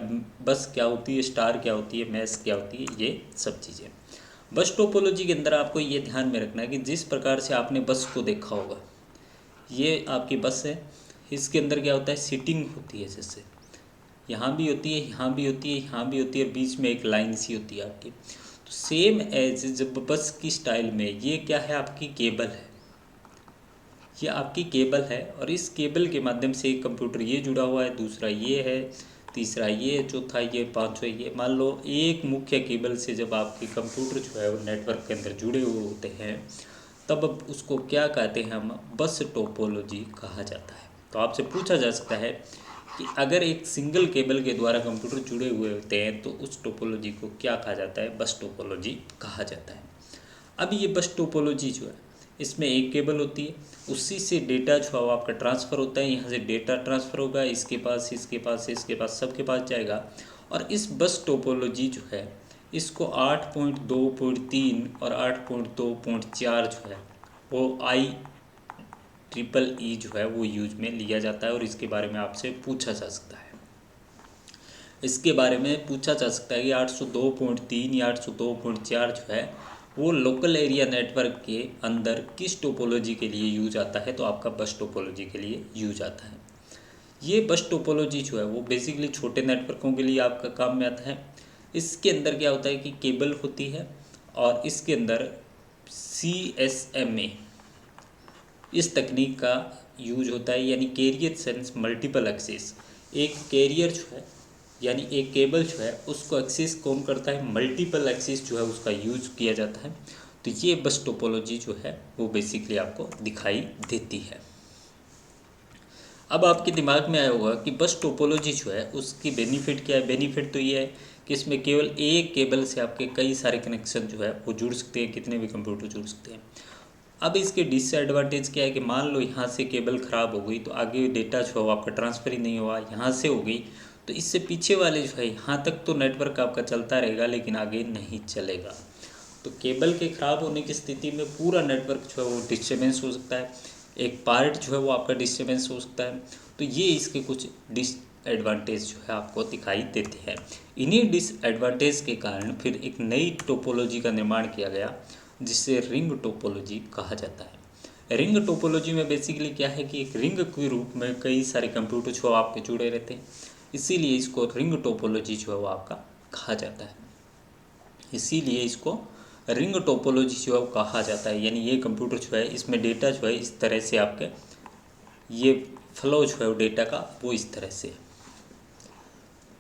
बस क्या होती है, स्टार क्या होती है, मैस क्या होती है, ये सब चीज़ें। बस टोपोलॉजी के अंदर आपको ये ध्यान में रखना है कि जिस प्रकार से आपने बस को देखा होगा, ये आपकी बस है, इसके अंदर क्या होता है, सीटिंग होती है। जैसे यहाँ भी होती है, यहाँ भी होती है, यहाँ भी होती है, बीच में एक लाइन सी होती है आपकी। तो सेम एज जब बस की स्टाइल में ये क्या है, आपकी केबल है, ये आपकी केबल है, और इस केबल के माध्यम से एक कंप्यूटर ये जुड़ा हुआ है, दूसरा ये है, तीसरा ये, चौथा ये, पांचवा ये। मान लो एक मुख्य केबल से जब आपके कंप्यूटर जो है वो नेटवर्क के अंदर जुड़े हुए होते हैं, तब अब उसको क्या कहते हैं, हम बस टोपोलॉजी कहा जाता है। तो आपसे पूछा जा सकता है कि अगर एक सिंगल केबल के द्वारा कंप्यूटर जुड़े हुए होते हैं तो उस टोपोलॉजी को क्या कहा जाता है, बस टोपोलॉजी कहा जाता है। अब ये बस टोपोलॉजी जो है इसमें एक केबल होती है, उसी से डेटा जो है आपका ट्रांसफ़र होता है, यहाँ से डेटा ट्रांसफ़र होगा इसके पास, इसके पास, इसके पास, सबके पास जाएगा। और इस बस टोपोलॉजी जो है इसको 8.2.3 और 8.2.4 जो है वो IEEE जो है वो यूज में लिया जाता है, और इसके बारे में आपसे पूछा जा सकता है। इसके बारे में पूछा जा सकता है कि 802.3 या 802.4 जो है वो लोकल एरिया नेटवर्क के अंदर किस टोपोलॉजी के लिए यूज आता है, तो आपका बस टोपोलॉजी के लिए यूज आता है। ये बस टोपोलॉजी जो है वो बेसिकली छोटे नेटवर्कों के लिए आपका काम में आता है। इसके अंदर क्या होता है कि केबल होती है, और इसके अंदर CSMA इस तकनीक का यूज होता है, यानी कैरियर सेंस मल्टीपल एक्सेस। एक कैरियर जो है यानी एक केबल जो है उसको एक्सेस कौन करता है, मल्टीपल एक्सेस जो है उसका यूज किया जाता है। तो ये बस टोपोलॉजी जो है वो बेसिकली आपको दिखाई देती है। अब आपके दिमाग में आया होगा कि बस टोपोलॉजी जो है उसकी बेनिफिट क्या है। बेनिफिट तो ये है कि इसमें केवल एक केबल से आपके कई सारे कनेक्शन जो है वो जुड़ सकते हैं, कितने भी कंप्यूटर जुड़ सकते हैं। अब इसके डिसएडवांटेज क्या है कि मान लो यहाँ से केबल ख़राब हो गई तो आगे डेटा जो है आपका ट्रांसफ़र ही नहीं हुआ, यहाँ से हो गई तो इससे पीछे वाले जो है यहाँ तक तो नेटवर्क आपका चलता रहेगा लेकिन आगे नहीं चलेगा। तो केबल के ख़राब होने की स्थिति में पूरा नेटवर्क जो है वो डिस्टर्बेंस हो सकता है, एक पार्ट जो है वो आपका डिस्टर्बेंस हो सकता है। तो ये इसके कुछ डिसएडवांटेज जो है आपको दिखाई देते हैं। इन्हीं डिसएडवांटेज के कारण फिर एक नई टोपोलॉजी का निर्माण किया गया जिसे रिंग टोपोलॉजी कहा जाता है। रिंग टोपोलॉजी में बेसिकली क्या है कि एक रिंग के रूप में कई सारे कंप्यूटर जो आपके जुड़े रहते हैं। इसीलिए इसको रिंग टोपोलॉजी जो है वो आपका कहा जाता है। इसीलिए इसको रिंग टोपोलॉजी जो है वो कहा जाता है। यानी ये कंप्यूटर जो है इसमें डेटा जो है इस तरह से आपके ये फ्लो जो है वो डेटा का वो इस तरह से है।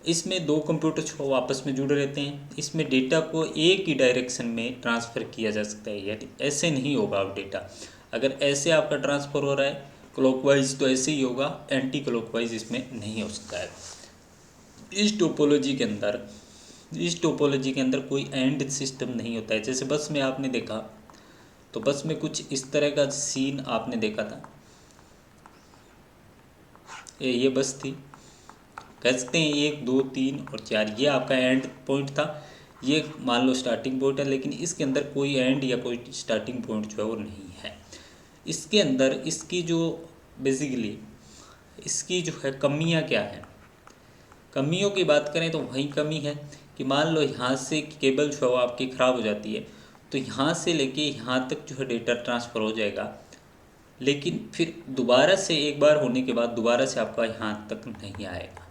इसमें दो कंप्यूटर जो आपस में जुड़े रहते हैं। इसमें डेटा को एक ही डायरेक्शन में ट्रांसफ़र किया जा सकता है, यानी ऐसे नहीं होगा अब डेटा। अगर ऐसे आपका ट्रांसफ़र हो रहा है क्लॉकवाइज तो ऐसे ही होगा, एंटी क्लॉकवाइज इसमें नहीं हो सकता है। इस टोपोलॉजी के अंदर कोई एंड सिस्टम नहीं होता है। जैसे बस में आपने देखा तो बस में कुछ इस तरह का सीन आपने देखा था। ये बस थी, कह सकते हैं 1 2 3 और 4 ये आपका एंड पॉइंट था। ये मान लो स्टार्टिंग पॉइंट है, लेकिन इसके अंदर कोई एंड या कोई स्टार्टिंग पॉइंट जो है वो नहीं है। इसके अंदर इसकी जो बेसिकली इसकी जो है कमियां क्या हैं, कमियों की बात करें तो वही कमी है कि मान लो यहाँ से केबल जो है वो आपकी ख़राब हो जाती है तो यहाँ से लेके यहाँ तक जो है डेटा ट्रांसफ़र हो जाएगा, लेकिन फिर दोबारा से एक बार होने के बाद दोबारा से आपका यहाँ तक नहीं आएगा।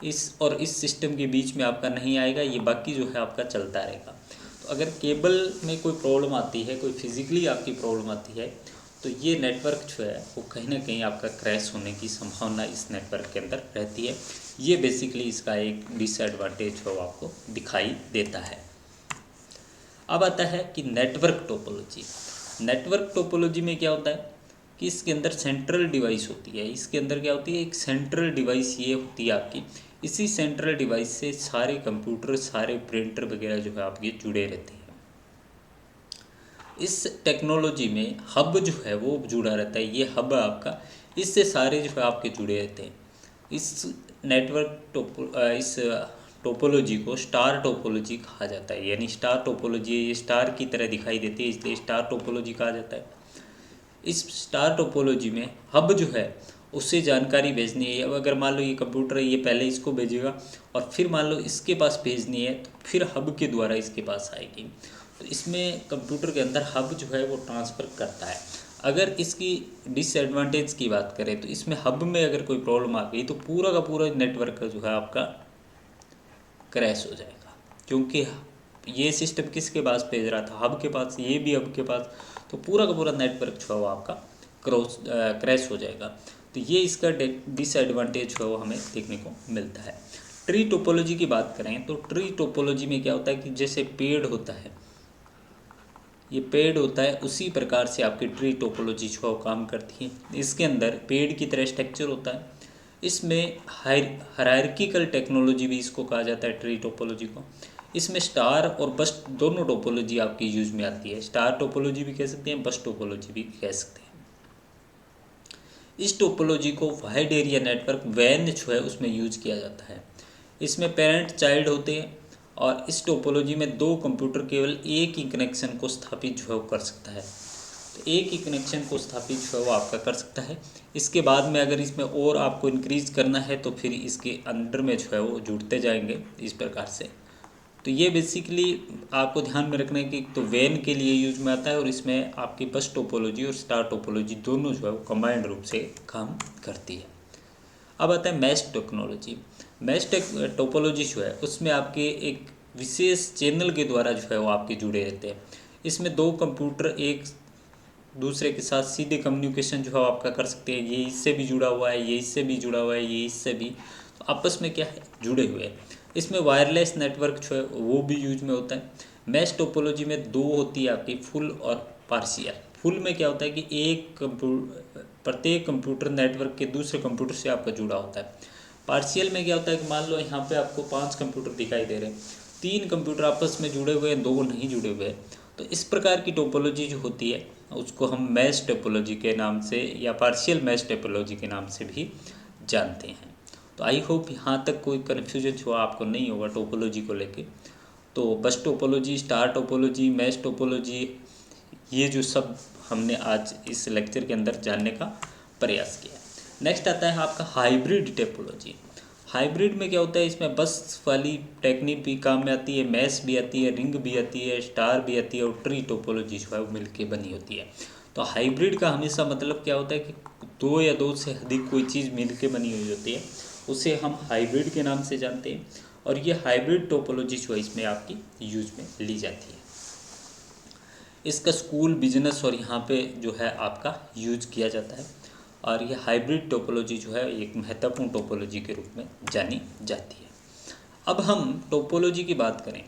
इस सिस्टम के बीच में आपका नहीं आएगा, ये बाकी जो है आपका चलता रहेगा। तो अगर केबल में कोई प्रॉब्लम आती है, कोई फिज़िकली आपकी प्रॉब्लम आती है, तो ये नेटवर्क जो है वो कहीं ना कहीं आपका क्रैश होने की संभावना इस नेटवर्क के अंदर रहती है। ये बेसिकली इसका एक डिसएडवांटेज है वो आपको दिखाई देता है। अब आता है कि नेटवर्क टोपोलॉजी। नेटवर्क टोपोलॉजी में क्या होता है कि इसके अंदर सेंट्रल डिवाइस होती है। इसके अंदर क्या होती है, एक सेंट्रल डिवाइस ये होती है आपकी। इसी सेंट्रल डिवाइस से सारे कंप्यूटर, सारे प्रिंटर वगैरह जो है आपके जुड़े रहते हैं। इस टेक्नोलॉजी में हब जो है वो जुड़ा रहता है, ये हब आपका, इससे सारे जो है आपके जुड़े रहते हैं। इस इस टोपोलॉजी को स्टार टोपोलॉजी कहा जाता है। यानी स्टार टोपोलॉजी ये स्टार की तरह दिखाई देती है, इसलिए स्टार टोपोलॉजी कहा जाता है। इस स्टार टोपोलॉजी में हब जो है उससे जानकारी भेजनी है। अब अगर मान लो ये कंप्यूटर है, ये पहले इसको भेजेगा और फिर मान लो इसके पास भेजनी है तो फिर हब के द्वारा इसके पास आएगी। तो इसमें कंप्यूटर के अंदर हब जो है वो ट्रांसफ़र करता है। अगर इसकी डिसएडवांटेज की बात करें तो इसमें हब में अगर कोई प्रॉब्लम आ गई तो पूरा का पूरा नेटवर्क जो है आपका क्रैश हो जाएगा, क्योंकि ये सिस्टम किसके पास भेज रहा था, हब के पास, ये भी हब के पास, तो पूरा का पूरा नेटवर्क जो है वो आपका क्रैश हो जाएगा। तो ये इसका डिसएडवांटेज जो है वो हमें देखने को मिलता है। ट्री टोपोलॉजी की बात करें तो ट्री टोपोलॉजी में क्या होता है कि जैसे पेड़ होता है, ये पेड़ होता है, उसी प्रकार से आपकी ट्री टोपोलॉजी जो है वो काम करती है। इसके अंदर पेड़ की तरह स्ट्रक्चर होता है। इसमें हायरार्किकल टेक्नोलॉजी भी इसको कहा जाता है, ट्री टोपोलॉजी को। इसमें स्टार और बस दोनों टोपोलॉजी आपकी यूज में आती है। स्टार टोपोलॉजी भी कह सकते हैं, बस टोपोलॉजी भी कह सकते हैं। इस टोपोलॉजी को वाइड एरिया नेटवर्क वैन जो है उसमें यूज किया जाता है। इसमें पेरेंट चाइल्ड होते हैं और इस टोपोलॉजी में दो कंप्यूटर केवल एक ही कनेक्शन को स्थापित जो है वो कर सकता है। तो एक ही कनेक्शन को स्थापित जो है वो आपका कर सकता है। इसके बाद में अगर इसमें और आपको इंक्रीज़ करना है तो फिर इसके अंडर में जो है वो जुड़ते जाएंगे इस प्रकार से। तो ये बेसिकली आपको ध्यान में रखना है कि तो वैन के लिए यूज में आता है और इसमें आपकी बस टोपोलॉजी और स्टार टोपोलॉजी दोनों जो है वो कंबाइंड रूप से काम करती है। अब आता है मैश टेक्नोलॉजी। मैश टोपोलॉजी जो है उसमें आपके एक विशेष चैनल के द्वारा जो है वो आपके जुड़े रहते हैं। इसमें दो कंप्यूटर एक दूसरे के साथ सीधे कम्युनिकेशन जो है आपका कर सकते हैं। ये इससे भी जुड़ा हुआ है, ये इससे भी जुड़ा हुआ है, ये इससे भी, तो आपस में क्या है, जुड़े हुए हैं। इसमें वायरलेस नेटवर्क जो है वो भी यूज में होता है। मैश टोपोलॉजी में दो होती है आपकी, फुल और पार्शियल। फुल में क्या होता है कि प्रत्येक कंप्यूटर नेटवर्क के दूसरे कंप्यूटर से आपका जुड़ा होता है। पार्शियल में क्या होता है कि मान लो यहाँ पे आपको 5 कंप्यूटर दिखाई दे रहे हैं, 3 कंप्यूटर आपस में जुड़े हुए हैं, 2 नहीं जुड़े हुए हैं। तो इस प्रकार की टोपोलॉजी जो होती है उसको हम मैश टोपोलॉजी के नाम से या पार्शियल मैश टोपोलॉजी के नाम से भी जानते हैं। तो आई होप यहाँ तक कोई कन्फ्यूजन जो आपको नहीं होगा टोपोलॉजी को लेके। तो बस topology, star topology, mesh topology, ये जो सब हमने आज इस लेक्चर के अंदर जानने का प्रयास किया। नेक्स्ट आता है आपका हाइब्रिड टोपोलॉजी। हाइब्रिड में क्या होता है, इसमें बस वाली टेक्निक भी काम में आती है, मैश भी आती है, रिंग भी आती है, स्टार भी आती है और ट्री टोपोलॉजी जो है वो मिलके बनी होती है। तो हाइब्रिड का हमेशा मतलब क्या होता है कि 2 या 2 से अधिक कोई चीज़ मिलके बनी हुई होती है, उसे हम हाइब्रिड के नाम से जानते हैं, और ये हाइब्रिड टोपोलॉजी जो है इसमें आपकी यूज में ली जाती है। इसका स्कूल, बिजनेस और यहाँ पे जो है आपका यूज किया जाता है, और ये हाइब्रिड टोपोलॉजी जो है एक महत्वपूर्ण टोपोलॉजी के रूप में जानी जाती है। अब हम टोपोलॉजी की बात करें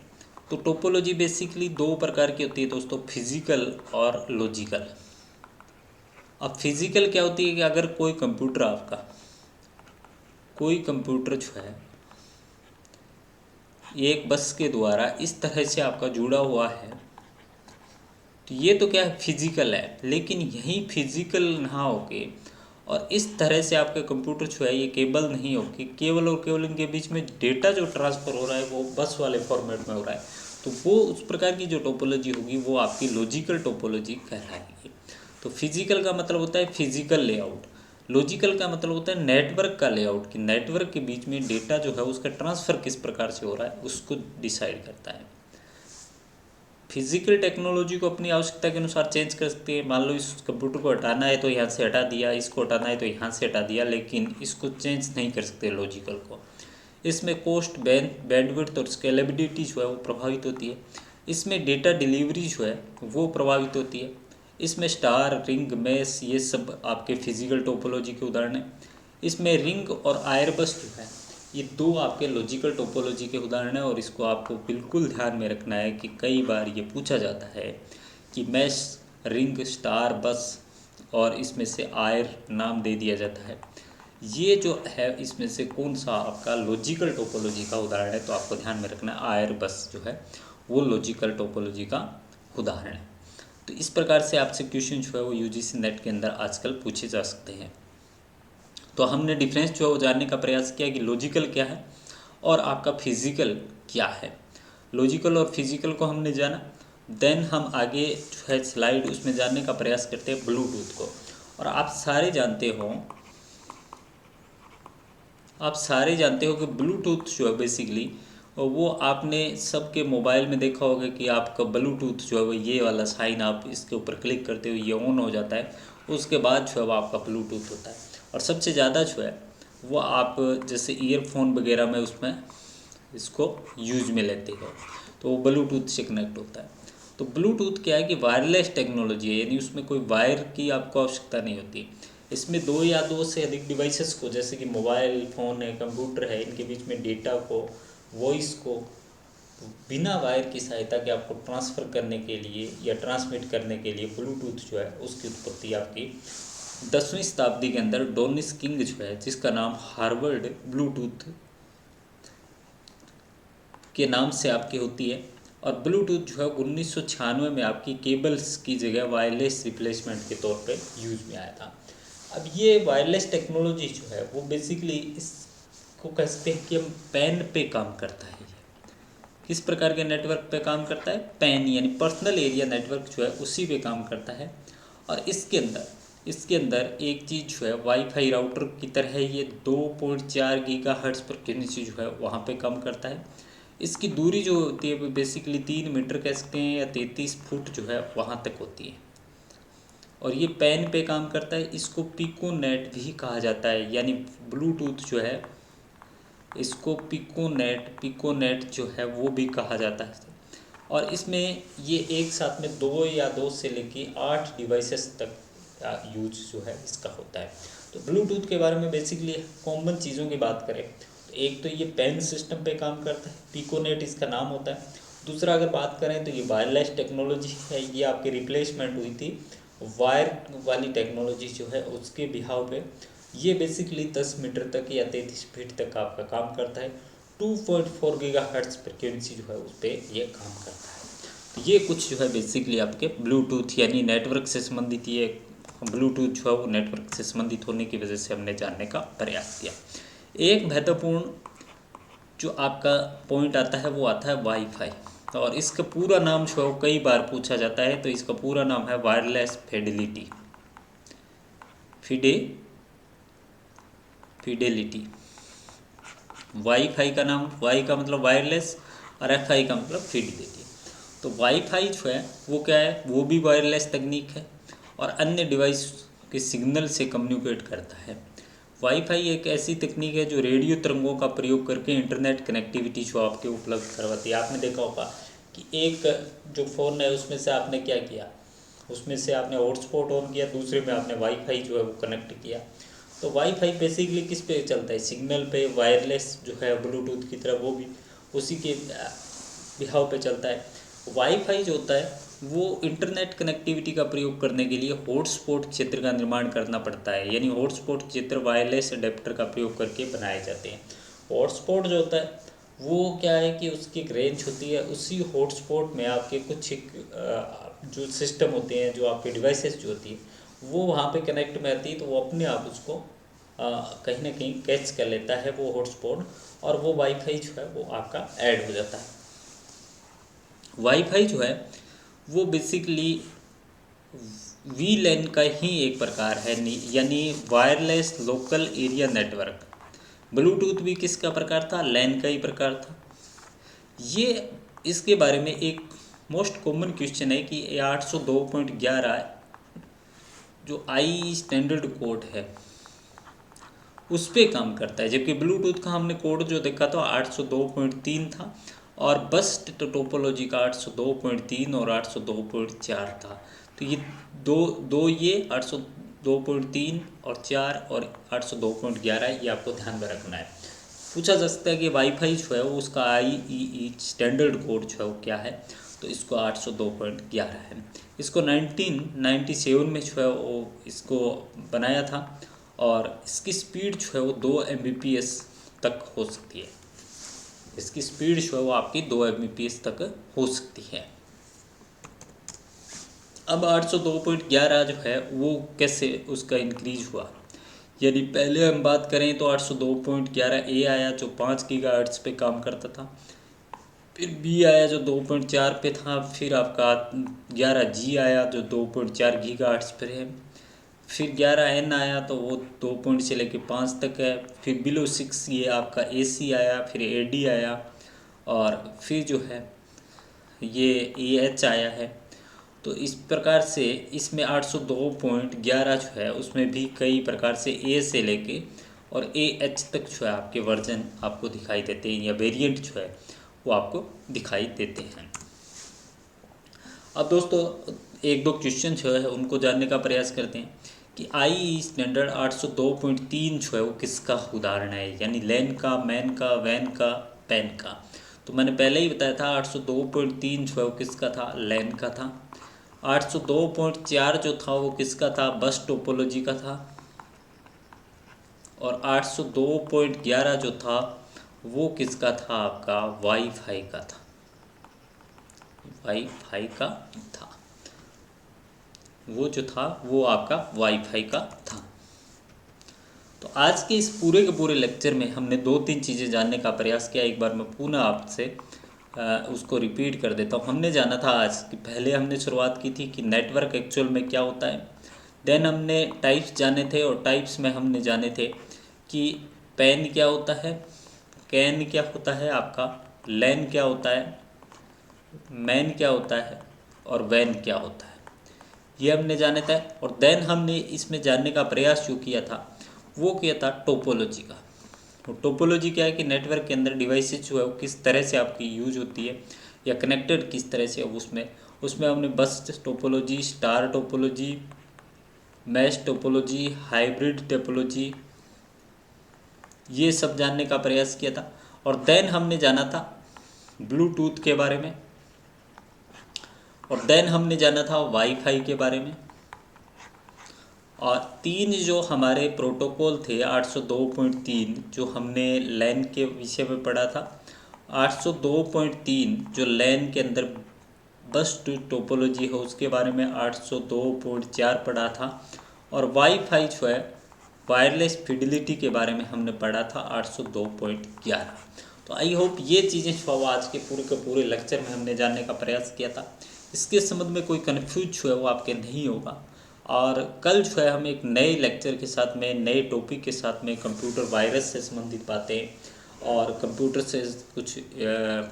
तो टोपोलॉजी बेसिकली दो प्रकार की होती है दोस्तों, फिजिकल और लॉजिकल। अब फिजिकल क्या होती है कि अगर कोई कंप्यूटर जो है एक बस के द्वारा इस तरह से आपका जुड़ा हुआ है, तो ये तो क्या है, फिजिकल है। लेकिन यही फिजिकल ना होके और इस तरह से आपका कंप्यूटर जो है ये केबल नहीं होके केवल और केवल इनके बीच में डेटा जो ट्रांसफ़र हो रहा है वो बस वाले फॉर्मेट में हो रहा है, तो वो उस प्रकार की जो टोपोलॉजी होगी वो आपकी लॉजिकल टोपोलॉजी कहलाएगी। तो फिजिकल का मतलब होता है फिजिकल लेआउट, लॉजिकल का मतलब होता है नेटवर्क का लेआउट, कि नेटवर्क के बीच में डेटा जो है उसका ट्रांसफ़र किस प्रकार से हो रहा है उसको डिसाइड करता है। फिजिकल टेक्नोलॉजी को अपनी आवश्यकता के अनुसार चेंज कर सकते हैं। मान लो इस कंप्यूटर को हटाना है तो यहाँ से हटा दिया, इसको हटाना है तो यहाँ से हटा दिया, लेकिन इसको चेंज नहीं कर सकते लॉजिकल को। इसमें कॉस्ट, बैंडविड्थ और स्केलेबिलिटी जो है वो प्रभावित होती है। इसमें डेटा डिलीवरी जो है वो प्रभावित होती है। इसमें स्टार, रिंग, मैश ये सब आपके फिजिकल टोपोलॉजी के उदाहरण हैं। इसमें रिंग और आयरबस जो है ये दो आपके लॉजिकल टोपोलॉजी के उदाहरण हैं, और इसको आपको बिल्कुल ध्यान में रखना है कि कई बार ये पूछा जाता है कि मैश, रिंग, स्टार, बस और इसमें से आयर नाम दे दिया जाता है, ये जो है इसमें से कौन सा आपका लॉजिकल टोपोलॉजी का उदाहरण है। तो आपको ध्यान में रखना है आयर बस जो है वो लॉजिकल टोपोलॉजी का उदाहरण है। तो इस प्रकार से आपसे क्वेश्चन जो है वो यूजीसी नेट के अंदर आजकल पूछे जा सकते हैं। तो हमने डिफरेंस जो है वो जानने का प्रयास किया कि लॉजिकल क्या है और आपका फिजिकल क्या है। लॉजिकल और फिजिकल को हमने जाना, देन हम आगे जो है स्लाइड उसमें जानने का प्रयास करते हैं ब्लूटूथ को। और आप सारे जानते हो कि ब्लूटूथ जो है बेसिकली वो आपने सबके मोबाइल में देखा होगा कि आपका ब्लूटूथ जो है वो ये वाला साइन आप इसके ऊपर क्लिक करते हो ये ऑन हो जाता है, उसके बाद जो है वो आपका ब्लूटूथ होता है। और सबसे ज़्यादा जो है वो आप जैसे ईयरफोन वगैरह में उसमें इसको यूज में लेते हो तो वो ब्लूटूथ से कनेक्ट होता है। तो ब्लूटूथ क्या है कि वायरलेस टेक्नोलॉजी है, यानी उसमें कोई वायर की आपको आवश्यकता नहीं होती। इसमें दो या दो से अधिक डिवाइसेस को, जैसे कि मोबाइल फ़ोन है, कंप्यूटर है, इनके बीच में डेटा को, वॉइस को बिना वायर की सहायता के आपको ट्रांसफ़र करने के लिए या ट्रांसमिट करने के लिए ब्लूटूथ जो है उसकी उत्पत्ति आपकी 10वीं शताब्दी के अंदर डोनिस किंग जो है, जिसका नाम हार्वर्ड ब्लूटूथ के नाम से आपकी होती है। और ब्लूटूथ जो है 1996 में आपकी केबल्स की जगह वायरलेस रिप्लेसमेंट के तौर पे यूज में आया था। अब ये वायरलेस टेक्नोलॉजी जो है वो बेसिकली इसको कह सकते हैं कि हम पैन पे काम करता है। किस प्रकार के नेटवर्क पे काम करता है? पैन यानी पर्सनल एरिया नेटवर्क जो है उसी पे काम करता है। और इसके अंदर एक चीज़ जो है वाईफाई राउटर की तरह ये 2.4 गीगाहर्ट्ज़ फ्रीक्वेंसी जो है वहाँ पे काम करता है। इसकी दूरी जो होती है बेसिकली 3 मीटर कह सकते हैं या 33 फुट जो है वहाँ तक होती है, और ये पैन पे काम करता है। इसको पिकोनेट भी कहा जाता है, यानी ब्लूटूथ जो है इसको पिकोनेट जो है वो भी कहा जाता है। और इसमें ये एक साथ में 2 से लेके 8 डिवाइसेस तक यूज जो है इसका होता है। तो ब्लूटूथ के बारे में बेसिकली कॉमन चीज़ों की बात करें तो एक तो ये पेन सिस्टम पे काम करता है, पिकोनेट इसका नाम होता है। दूसरा अगर बात करें तो ये वायरलेस टेक्नोलॉजी है, ये आपकी रिप्लेसमेंट हुई थी वायर वाली टेक्नोलॉजी जो है उसके बिहाव पे। ये बेसिकली 10 मीटर तक या 33 फीट तक आपका काम करता है। 2.4 गीगाहर्ट्ज़ फ्रीक्वेंसी जो है उस पर ये काम करता है। तो ये कुछ जो है बेसिकली आपके ब्लूटूथ यानी नेटवर्क से संबंधित, ये ब्लूटूथ जो है वो नेटवर्क से संबंधित होने की वजह से हमने जानने का प्रयास किया। एक महत्वपूर्ण जो आपका पॉइंट आता है वो आता है वाईफाई, और इसका पूरा नाम जो है कई बार पूछा जाता है। तो इसका पूरा नाम है वायरलेस फिडेलिटी। वाईफाई का नाम, वाई का मतलब वायरलेस और एफ आई का मतलब फिडेलिटी। तो वाईफाई जो है वो क्या है, वो भी वायरलेस तकनीक है और अन्य डिवाइस के सिग्नल से कम्युनिकेट करता है। वाईफाई एक ऐसी तकनीक है जो रेडियो तरंगों का प्रयोग करके इंटरनेट कनेक्टिविटी जो आपके उपलब्ध करवाती है। आपने देखा होगा कि एक जो फ़ोन है उसमें से आपने क्या किया, उसमें से आपने हॉटस्पॉट ऑन किया, दूसरे में आपने वाईफाई जो है वो कनेक्ट किया। तो वाईफाई बेसिकली किस पे चलता है, सिग्नल पे, वायरलेस जो है ब्लूटूथ की तरह वो भी उसी के बिहाव पे चलता है। वाईफाई जो होता है वो इंटरनेट कनेक्टिविटी का प्रयोग करने के लिए हॉटस्पॉट क्षेत्र का निर्माण करना पड़ता है, यानी हॉटस्पॉट क्षेत्र वायरलेस अडेप्टर का प्रयोग करके बनाए जाते हैं। हॉटस्पॉट जो होता है वो क्या है कि उसकी एक रेंज होती है, उसी हॉटस्पॉट में आपके कुछ एक जो सिस्टम होते हैं, जो आपके डिवाइसेस जो होती है वो वहाँ पे कनेक्ट में आती है, तो वो अपने आप उसको कहीं ना कहीं कैच कर लेता है वो हॉटस्पॉट, और वो वाईफाई जो है वो आपका ऐड हो जाता है। वाईफाई जो है वो बेसिकली वी लैन का ही एक प्रकार है, यानी wireless local area network. Bluetooth भी किसका प्रकार था, लैन का ही प्रकार था। ये इसके बारे में एक मोस्ट कॉमन क्वेश्चन है कि 802.11 जो आई स्टैंडर्ड कोड है उस पर काम करता है, जबकि ब्लूटूथ का हमने कोड जो देखा था 802.3 था, और बस टोपोलॉजी का 802.3 और 802.4 था। तो ये दो दो ये 802.3 और 4 और 802.11 ये आपको ध्यान में रखना है। पूछा जा सकता है कि वाईफाई जो है वो उसका IEEE स्टैंडर्ड कोड जो है वो क्या है, तो इसको 802.11 है। इसको 1997 में जो है वो इसको बनाया था, और इसकी स्पीड जो है वो 2 Mbps तक हो सकती है। इसकी स्पीड जो है वो आपकी 2 Mbps तक हो सकती है। अब 802.11 जो है वो कैसे उसका इंक्रीज हुआ, यदि पहले हम बात करें तो 802.11 आया जो 5 गीगाहर्ट्ज़ पे काम करता था, फिर बी आया जो 2.4 पे था, फिर आपका 11G आया जो 2.4 गीगाहर्ट्ज़ पे है, फिर 11N आया तो वो 2 से लेके 5 तक है, फिर बिलो 6 ये आपका AC आया, फिर AD आया, और फिर जो है ये AH आया है। तो इस प्रकार से इसमें 802.11 जो है उसमें भी कई प्रकार से A से लेके और AH तक जो है आपके वर्जन आपको दिखाई देते हैं, या वेरिएंट जो है वो आपको दिखाई देते हैं। अब दोस्तों एक दो क्वेश्चन जो है उनको जानने का प्रयास करते हैं कि IEEE स्टैंडर्ड 802.3 जो है वो किसका उदाहरण है, यानी लैन का, मैन का, वैन का, पैन का। तो मैंने पहले ही बताया था 802.3 जो है वो किसका था, लैन का था। 802.4 जो था वो किसका था, बस टोपोलॉजी का था। और 802.11 जो था वो किसका था, आपका वाईफाई का था, वाईफाई का था। वो जो था वो आपका वाईफाई का था। तो आज के इस पूरे के पूरे लेक्चर में हमने 2-3 चीज़ें जानने का प्रयास किया। एक बार मैं पुनः आपसे उसको रिपीट कर देता हूँ। हमने जाना था आज कि पहले हमने शुरुआत की थी कि नेटवर्क एक्चुअल में क्या होता है, देन हमने टाइप्स जाने थे, और टाइप्स में हमने जाने थे कि पैन क्या होता है, कैन क्या होता है आपका, लैन क्या होता है, मैन क्या होता है, और वैन क्या होता है, ये हमने जाने था। और देन हमने इसमें जानने का प्रयास जो किया था वो किया था टोपोलॉजी का। तो टोपोलॉजी क्या है कि नेटवर्क के अंदर डिवाइसेज जो है वो किस तरह से आपकी यूज होती है, या कनेक्टेड किस तरह से, उसमें हमने बस topology, star topology, mesh topology, hybrid topology, ये सब जानने का प्रयास किया था। और देन हमने जाना था ब्लूटूथ के बारे में, और देन हमने जाना था वाईफाई के बारे में। और 3 जो हमारे प्रोटोकॉल थे 802.3 जो हमने लैन के विषय में पढ़ा था, 802.3 जो लैन के अंदर बस टोपोलॉजी है उसके बारे में 802.4 पढ़ा था, और वाईफाई जो है वायरलेस फिडिलिटी के बारे में हमने पढ़ा था 802.11। तो आई होप ये चीज़ें जो आज के पूरे लेक्चर में हमने जानने का प्रयास किया था, इसके संबंध में कोई कन्फ्यूज जो है वो आपके नहीं होगा। और कल जो है हम एक नए लेक्चर के साथ में, नए टॉपिक के साथ में, कंप्यूटर वायरस से संबंधित बातें और कंप्यूटर से कुछ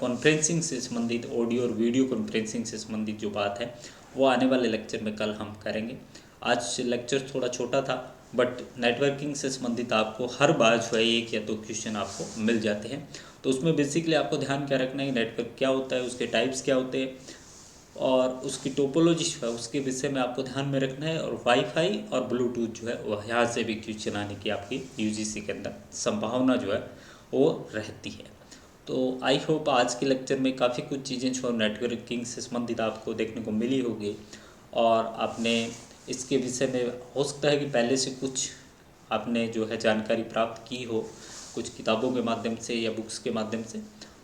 कॉन्फ्रेंसिंग से संबंधित, ऑडियो और वीडियो कॉन्फ्रेंसिंग से संबंधित जो बात है वो आने वाले लेक्चर में कल हम करेंगे। आज लेक्चर थोड़ा छोटा था, बट नेटवर्किंग से संबंधित आपको हर बार जो है 1 या 2 क्वेश्चन आपको मिल जाते हैं। तो उसमें बेसिकली आपको ध्यान क्या रखना है, नेटवर्क क्या होता है, उसके टाइप्स क्या होते हैं और उसकी टोपोलॉजी जो है उसके विषय में आपको ध्यान में रखना है। और वाईफाई और ब्लूटूथ जो है वह यहाँ से भी क्वेश्चन आने की आपकी यूजीसी के अंदर संभावना जो है वो रहती है। तो आई होप आज के लेक्चर में काफ़ी कुछ चीज़ें जो नेटवर्किंग से संबंधित आपको देखने को मिली होगी और आपने इसके विषय में हो सकता है कि पहले से कुछ आपने जो है जानकारी प्राप्त की हो, कुछ किताबों के माध्यम से या बुक्स के माध्यम से।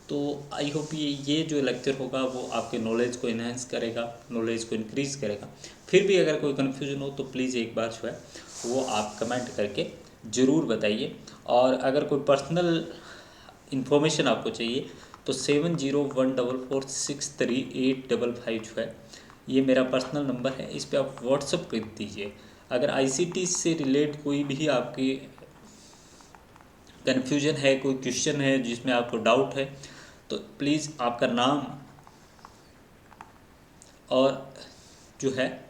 तो आई होप ये जो लेक्चर होगा वो आपके नॉलेज को इन्हेंस करेगा, नॉलेज को इंक्रीज़ करेगा। फिर भी अगर कोई कन्फ्यूजन हो तो प्लीज़ एक बार जो है वो आप कमेंट करके ज़रूर बताइए। और अगर कोई पर्सनल इन्फॉर्मेशन आपको चाहिए तो 7014463855 जो है ये मेरा पर्सनल नंबर है, इस पर आप व्हाट्सअप कर दीजिए। अगर आईसीटी से रिलेट कोई भी आपकी कन्फ्यूजन है, कोई क्वेश्चन है जिसमें आपको डाउट है, तो प्लीज़ आपका नाम और जो है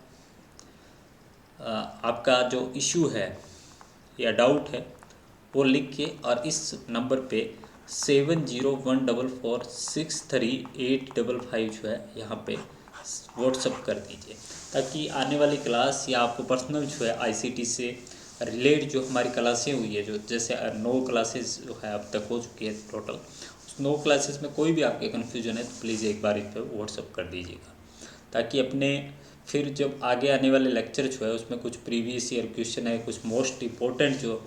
आपका जो इशू है या डाउट है वो लिख के और इस नंबर पे 7014463855 जो है यहाँ पे व्हाट्सअप कर दीजिए, ताकि आने वाली क्लास या आपको पर्सनल जो है आईसीटी से रिलेट जो हमारी क्लासें हुई है, जो जैसे 9 क्लासेस जो है अब तक हो चुकी है टोटल, उस 9 क्लासेस में कोई भी आपके कन्फ्यूजन है तो प्लीज़ एक बार इस पर व्हाट्सअप कर दीजिएगा, ताकि अपने फिर जब आगे आने वाले लेक्चर जो है उसमें कुछ प्रीवियस ईयर क्वेश्चन है, कुछ मोस्ट इम्पोर्टेंट जो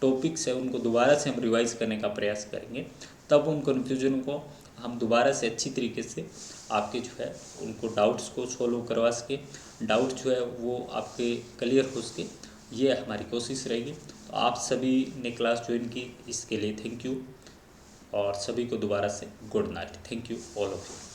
टॉपिक्स है उनको दोबारा से हम रिवाइज करने का प्रयास करेंगे। तब उन कन्फ्यूजन को हम दोबारा से अच्छी तरीके से आपके जो है उनको डाउट्स को सोल्व करवा सके, डाउट जो है वो आपके क्लियर हो सके, ये हमारी कोशिश रहेगी। तो आप सभी ने क्लास ज्वाइन की, इसके लिए थैंक यू और सभी को दोबारा से good night. Thank you all of you.